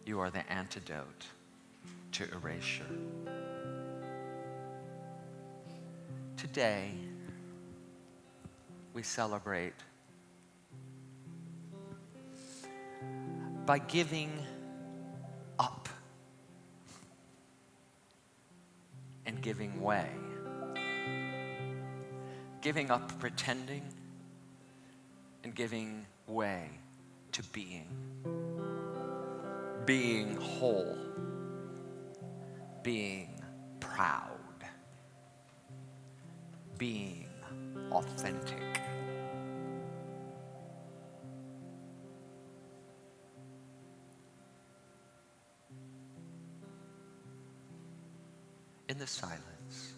You are the antidote to erasure. Today, we celebrate by giving up and giving way. Giving up pretending and giving way to being. Being whole. Being proud. Being authentic. In the silence,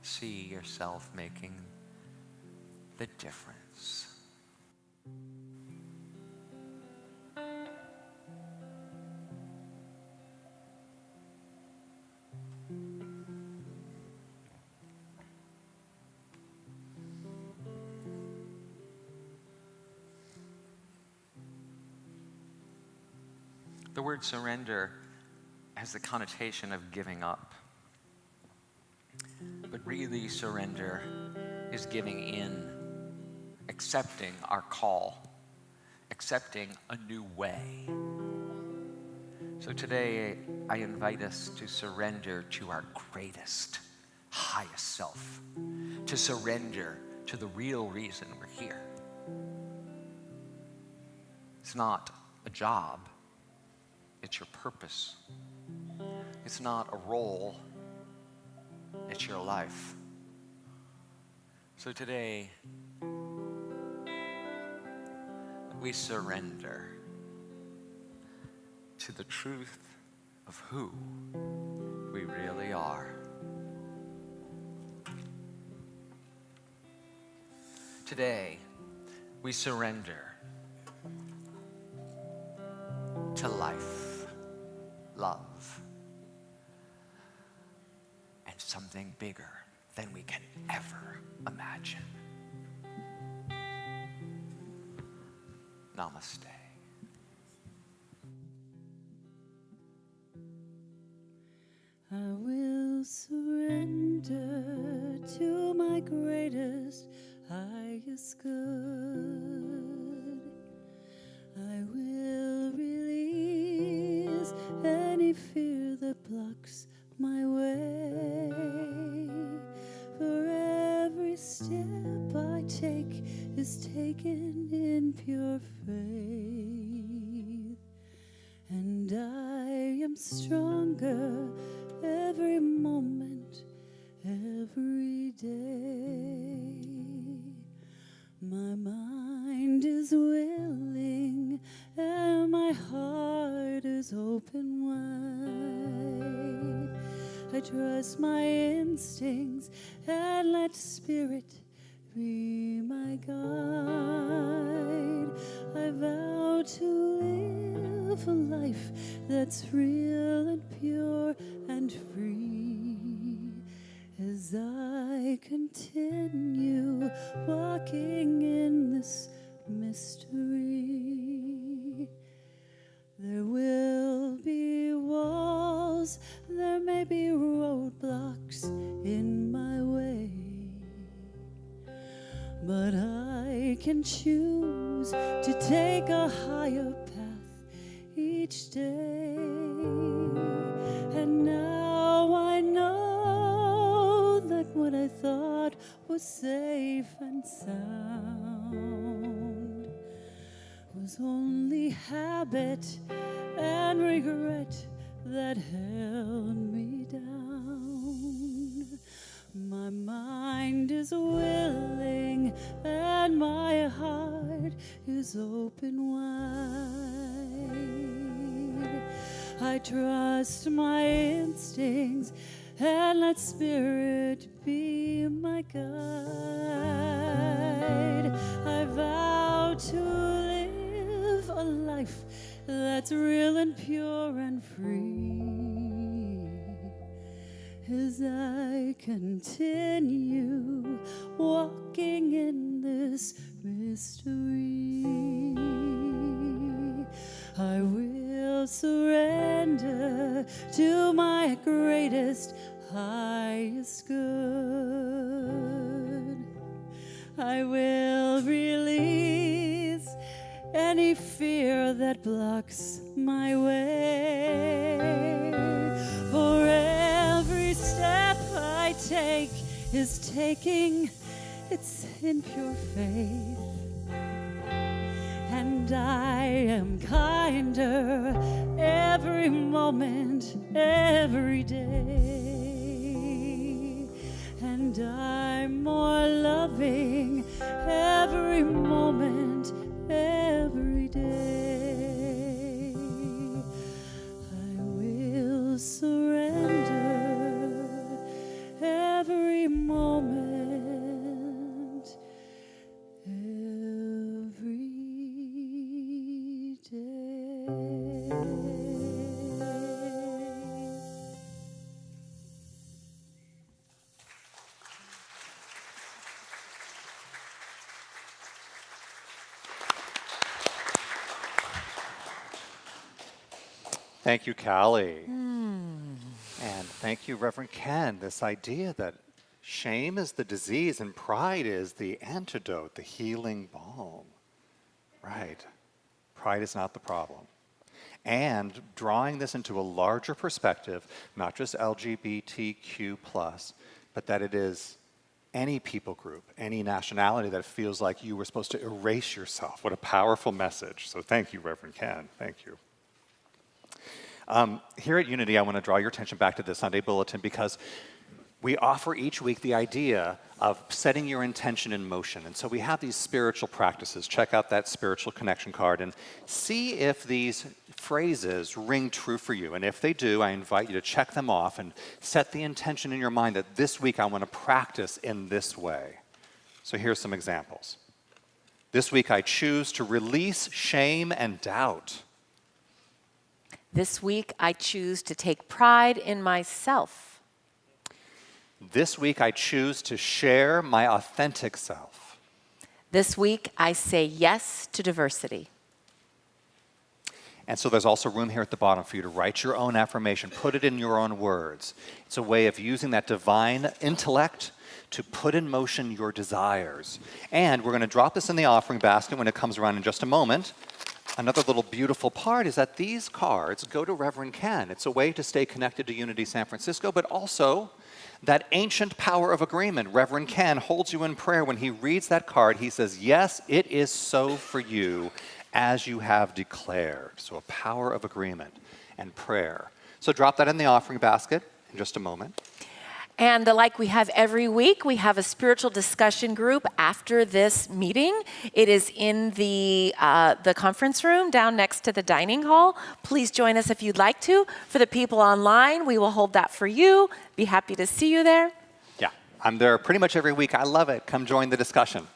see yourself making the difference. The word surrender has the connotation of giving up. But really, surrender is giving in, accepting our call, accepting a new way. So today, I invite us to surrender to our greatest, highest self, to surrender to the real reason we're here. It's not a job. It's your purpose. It's not a role. It's your life. So today, we surrender to the truth of who we really are. Today, we surrender to life, love, and something bigger than we can ever imagine. Namaste. I will surrender to my greatest, highest good. I will release any fear that blocks my way. For every step I take is taken in pure faith. And I am stronger every moment, every day. My mind is willing and my heart is open wide. I trust my instincts and let spirit be my guide. I vow to live a life that's real and pure and free as I continue walking in this mystery. There will be walls, there may be roadblocks in my way, but I can choose to take a higher path each day. And now I know that what I thought was safe and sound was only habit and regret that held me down. My mind is willing and my heart is open wide. I trust my instincts and let spirit be my guide. I vow to live a life that's real and pure and free as I continue walking in this mystery. I will surrender to my greatest, highest good. I will release any fear that blocks my way. For every step I take is taking, it's in pure faith. And I am kinder every moment, every day. And I'm more loving every moment, every day. I will surrender every moment, every day. Thank you, Callie. And thank you, Reverend Ken. This idea that shame is the disease and pride is the antidote, the healing balm. Right. Pride is not the problem. And drawing this into a larger perspective, not just LGBTQ+, but that it is any people group, any nationality that feels like you were supposed to erase yourself. What a powerful message. So thank you, Reverend Ken. Thank you. Here at Unity, I want to draw your attention back to the Sunday Bulletin because we offer each week the idea of setting your intention in motion. And so we have these spiritual practices. Check out that spiritual connection card and see if these phrases ring true for you. And if they do, I invite you to check them off and set the intention in your mind that this week I want to practice in this way. So here's some examples. This week I choose to release shame and doubt. This week I choose to take pride in myself. This week I choose to share my authentic self. This week I say yes to diversity. And so there's also room here at the bottom for you to write your own affirmation. Put it in your own words. It's a way of using that divine intellect to put in motion your desires. And we're going to drop this in the offering basket when it comes around in just a moment. Another little beautiful part is that these cards go to Reverend Ken. It's a way to stay connected to Unity San Francisco, but also that ancient power of agreement. Reverend Ken holds you in prayer. When he reads that card, he says, yes, it is so for you as you have declared. So a power of agreement and prayer. So drop that in the offering basket in just a moment. And like we have every week, we have a spiritual discussion group after this meeting. It is in the conference room down next to the dining hall. Please join us if you'd like to. For the people online, we will hold that for you. Be happy to see you there. Yeah, I'm there pretty much every week. I love it. Come join the discussion.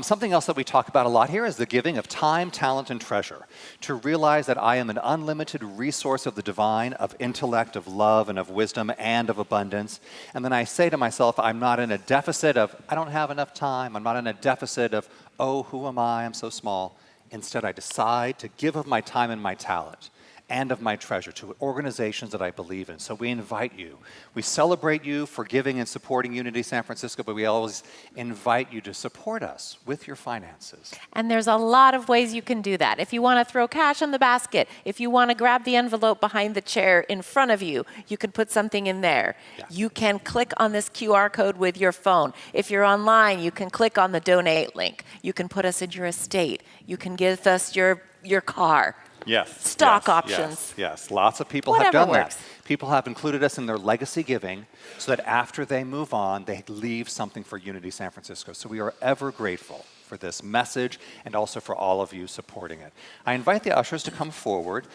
Something else that we talk about a lot here is the giving of time, talent, and treasure. To realize that I am an unlimited resource of the divine, of intellect, of love, and of wisdom, and of abundance. And then I say to myself, I'm not in a deficit of, I don't have enough time. I'm not in a deficit of, oh, who am I? I'm so small. Instead, I decide to give of my time and my talent and of my treasure to organizations that I believe in. So we invite you. We celebrate you for giving and supporting Unity San Francisco, but we always invite you to support us with your finances. And there's a lot of ways you can do that. If you want to throw cash in the basket, if you want to grab the envelope behind the chair in front of you, you can put something in there. Yeah. You can click on this QR code with your phone. If you're online, you can click on the donate link. You can put us in your estate. You can give us your car. Yes. Stock yes, options. Yes. Lots of people Whatever have done works. that. People have included us in their legacy giving so that after they move on, they leave something for Unity San Francisco. So we are ever grateful for this message and also for all of you supporting it. I invite the ushers to come forward.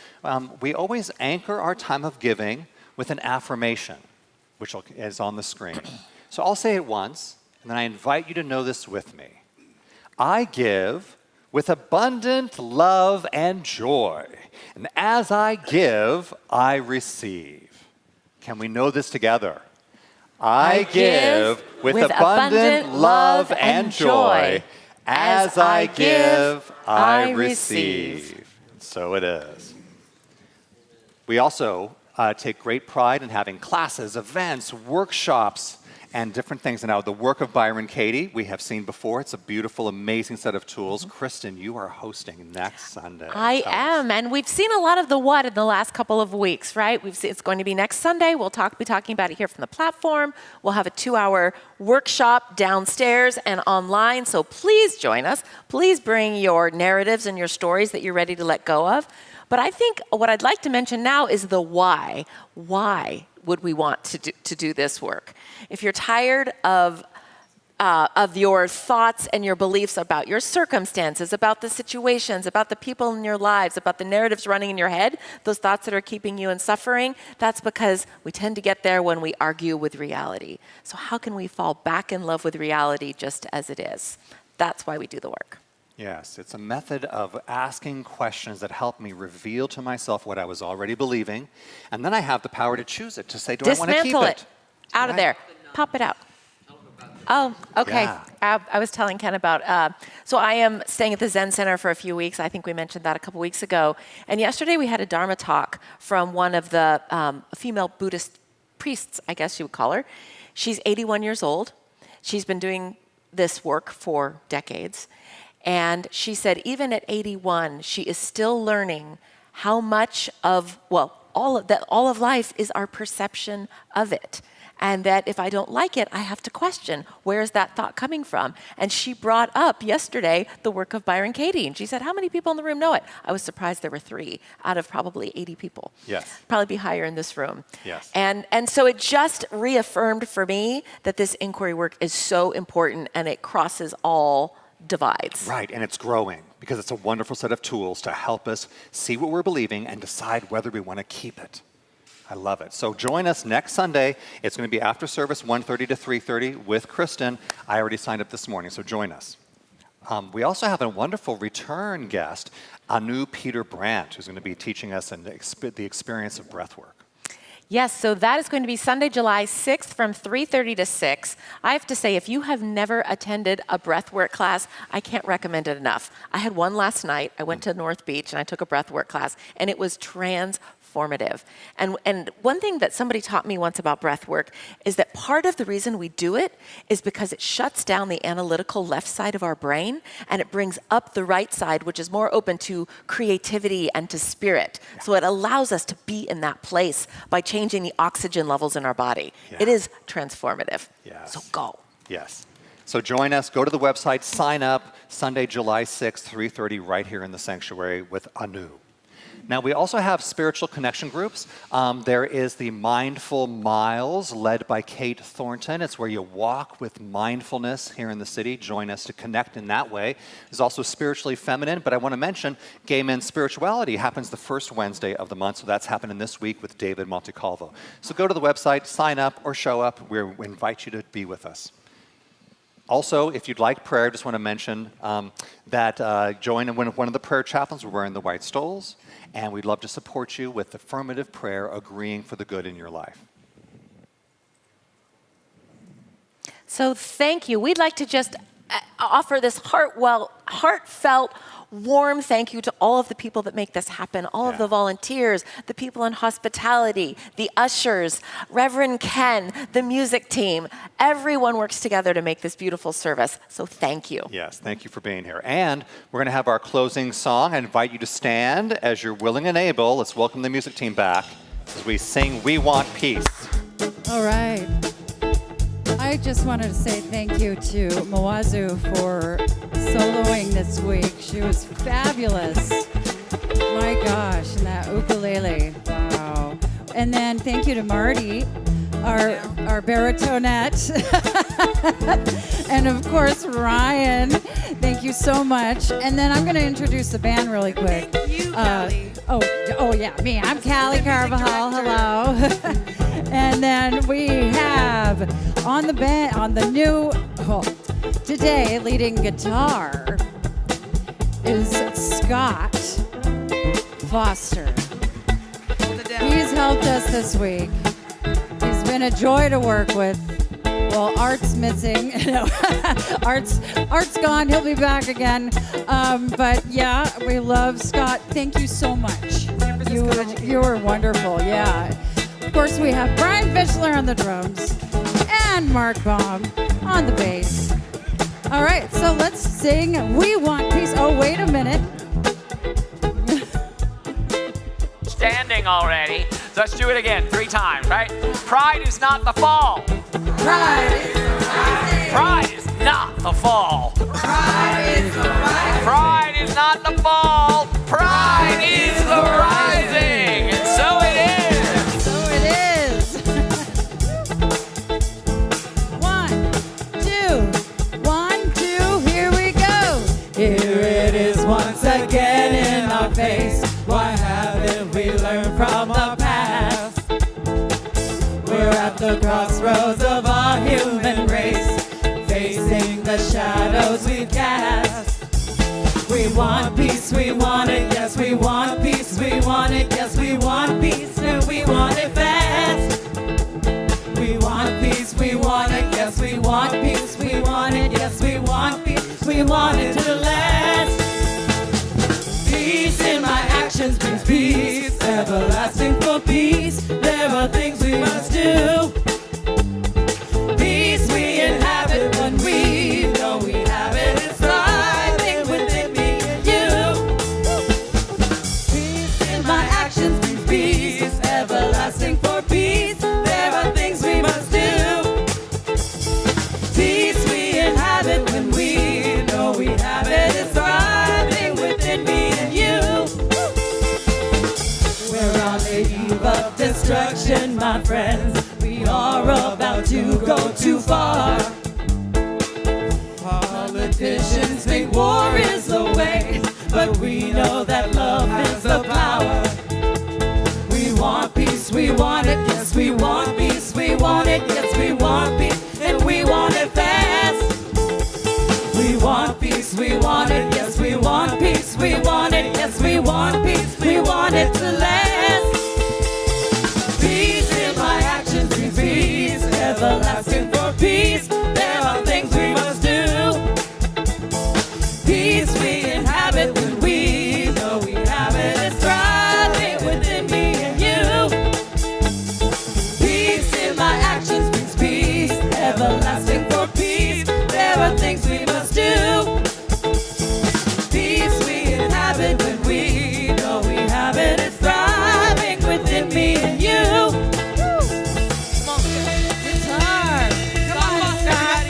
We always anchor our time of giving with an affirmation, which is on the screen. So I'll say it once, and then I invite you to know this with me. I give with abundant love and joy. And as I give, I receive. Can we know this together? I give with abundant love and joy. As I give, I receive. So it is. We also take great pride in having classes, events, workshops, and different things. And now the work of Byron Katie, we have seen before. It's a beautiful, amazing set of tools. Kristen, you are hosting next Sunday. I am, and we've seen a lot of the what in the last couple of weeks, right? It's going to be next Sunday. We'll be talking about it here from the platform. We'll have a 2-hour workshop downstairs and online, so please join us. Please bring your narratives and your stories that you're ready to let go of. But I think what I'd like to mention now is the why. Why would we want to do this work? If you're tired of your thoughts and your beliefs about your circumstances, about the situations, about the people in your lives, about the narratives running in your head, those thoughts that are keeping you in suffering, that's because we tend to get there when we argue with reality. So how can we fall back in love with reality just as it is? That's why we do the work. Yes, it's a method of asking questions that help me reveal to myself what I was already believing, and then I have the power to choose it, to say, do I want to keep Dismantle it? Out of there. Pop it out. Oh, okay. Yeah. I was telling Ken about, so I am staying at the Zen Center for a few weeks. I think we mentioned that a couple weeks ago. And yesterday we had a Dharma talk from one of the female Buddhist priests, I guess you would call her. She's 81 years old. She's been doing this work for decades. And she said even at 81, she is still learning how much of, all of life is our perception of it. and that if I don't like it, I have to question, where is that thought coming from? And she brought up yesterday the work of Byron Katie, and she said, how many people in the room know it? I was surprised there were 3 out of probably 80 people. Yes. Probably be higher in this room. Yes. And so it just reaffirmed for me that this inquiry work is so important, and it crosses all divides. Right, and it's growing because it's a wonderful set of tools to help us see what we're believing and decide whether we want to keep it. I love it. So join us next Sunday. It's going to be after service, 1:30 to 3:30 with Kristen. I already signed up this morning, so join us. We also have a wonderful return guest, Anu Peter Brandt, who's going to be teaching us the experience of breathwork. Yes, so that is going to be Sunday, July 6th from 3:30 to 6. I have to say, if you have never attended a breathwork class, I can't recommend it enough. I had one last night. I went to North Beach and I took a breathwork class, and it was transformative. And one thing that somebody taught me once about breathwork is that part of the reason we do it is because it shuts down the analytical left side of our brain, and it brings up the right side, which is more open to creativity and to spirit. So it allows us to be in that place by changing the oxygen levels in our body. Yeah. It is transformative. Yes. So go. Yes. So join us. Go to the website. Sign up. Sunday, July 6th, 3:30, right here in the sanctuary with Anu. Now, we also have spiritual connection groups. There is the Mindful Miles, led by Kate Thornton. It's where you walk with mindfulness here in the city. Join us to connect in that way. There's also Spiritually Feminine, but I want to mention Gay Men's Spirituality happens the first Wednesday of the month, so that's happening this week with David Montecalvo. So go to the website, sign up, or show up. We invite you to be with us. Also, if you'd like prayer, I just want to mention that join one of the prayer chaplains. We're wearing the white stoles, and we'd love to support you with affirmative prayer, agreeing for the good in your life. So thank you. We'd like to just offer this heartfelt, warm thank you to all of the people that make this happen, all of the volunteers, the people in hospitality, the ushers, Reverend Ken, the music team. Everyone works together to make this beautiful service. So thank you. Yes, thank you for being here. And we're going to have our closing song. I invite you to stand as you're willing and able. Let's welcome the music team back as we sing We Want Peace. All right. I just wanted to say thank you to Muwazu for soloing this week. She was fabulous. My gosh, and that ukulele. Wow. And then thank you to Marty, our baritonette. And of course, Ryan. Thank you so much. And then I'm going to introduce the band really quick. Thank you, Callie. Oh yeah, me. I'm Callie Carvajal. Hello. And then we have on the new, today leading guitar is Scott Foster. He's helped us this week. He's been a joy to work with. Well, Art's missing. No, Art's gone. He'll be back again. But yeah, we love Scott. Thank you so much. You were wonderful. Yeah. Of course, we have Brian Fischler on the drums and Mark Baum on the bass. All right, so let's sing We Want Peace. Oh, wait a minute. Standing already. So let's do it again 3 times, right? Pride is not the fall. Pride is the rising. Pride is not the fall. Pride is the rising. Pride is not the fall. Pride is the rising. And so it is. So it is. 1, 2, 1, 2, here we go. Here it is once again in our face. Why haven't we learned from the past? We're at the crossroads of our human race, facing the shadows we've cast. We want peace, we want it, yes, we want peace, we want it, yes, we want peace, and we want it fast. We want peace, we want it, yes, we want peace, we want it, yes, we want peace, we want it to last. Peace in my actions brings peace, everlasting for peace. There are things we must do. Peace we inhabit when we know we have it. It's thriving within me and you. Peace in my actions brings peace, everlasting for peace. There are things we must do. my friends, we are about to go too far. Politicians think war is the way, but we know that love is the power. We want peace, we want it, yes, we want peace, we want it, yes, we want peace, and we want it fast. We want peace, we want it, yes, we want peace, we want it, yes, we want peace, we want it to last. Peace in my actions, peace, everlasting for peace. There are things we must do. Peace we inhabit when we know we have it. It's thriving within me and you. Peace in my actions brings peace, everlasting for peace. There are things we must do. Peace we inhabit when we know we have it. It's thriving within me and you. Guitar. Come on, Scott.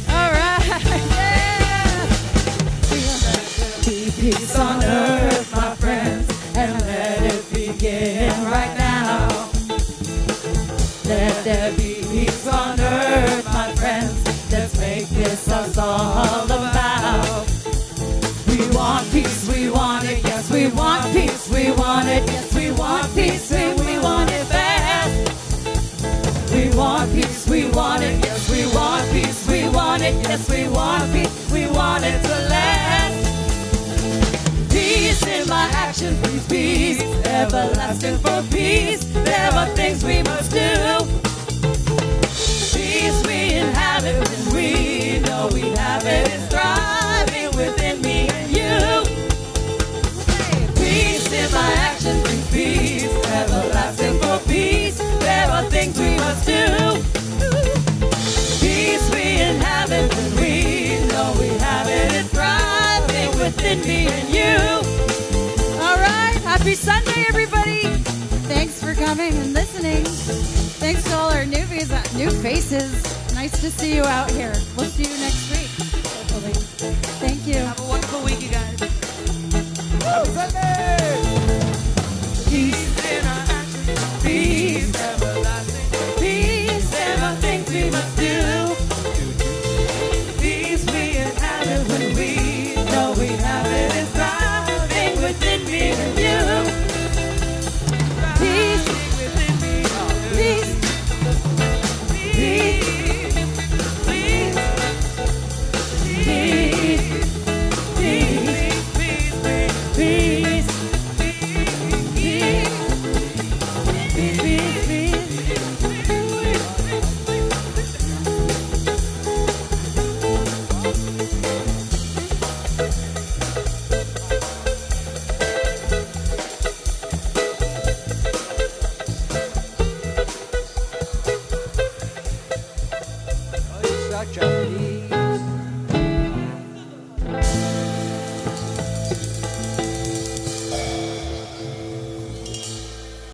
All right, yeah. Be peace on earth, my friends, and let it begin right now. Let there be peace on earth, my friends. Let's make this us all about. We want peace, we want it, yes, we want peace, we want it, yes, we want peace, and we want it fast. We want peace, we want it, yes, we want peace, we want it, yes, we want peace, we want it to last. Peace in my actions brings peace, everlasting for peace. There are things we must do. Peace we inhabit when we know we have it. It's thriving within me and you. Peace in my actions brings peace, everlasting for peace. There are things we must do. Peace we inhabit when we know we have it. It's thriving within me and you. All right. Happy Sunday, everybody. Thanks for coming and listening. Thanks to all our newbies, new faces. Nice to see you out here. We'll see you next week, hopefully. Thank you. Have a wonderful week, you guys. Happy Sunday!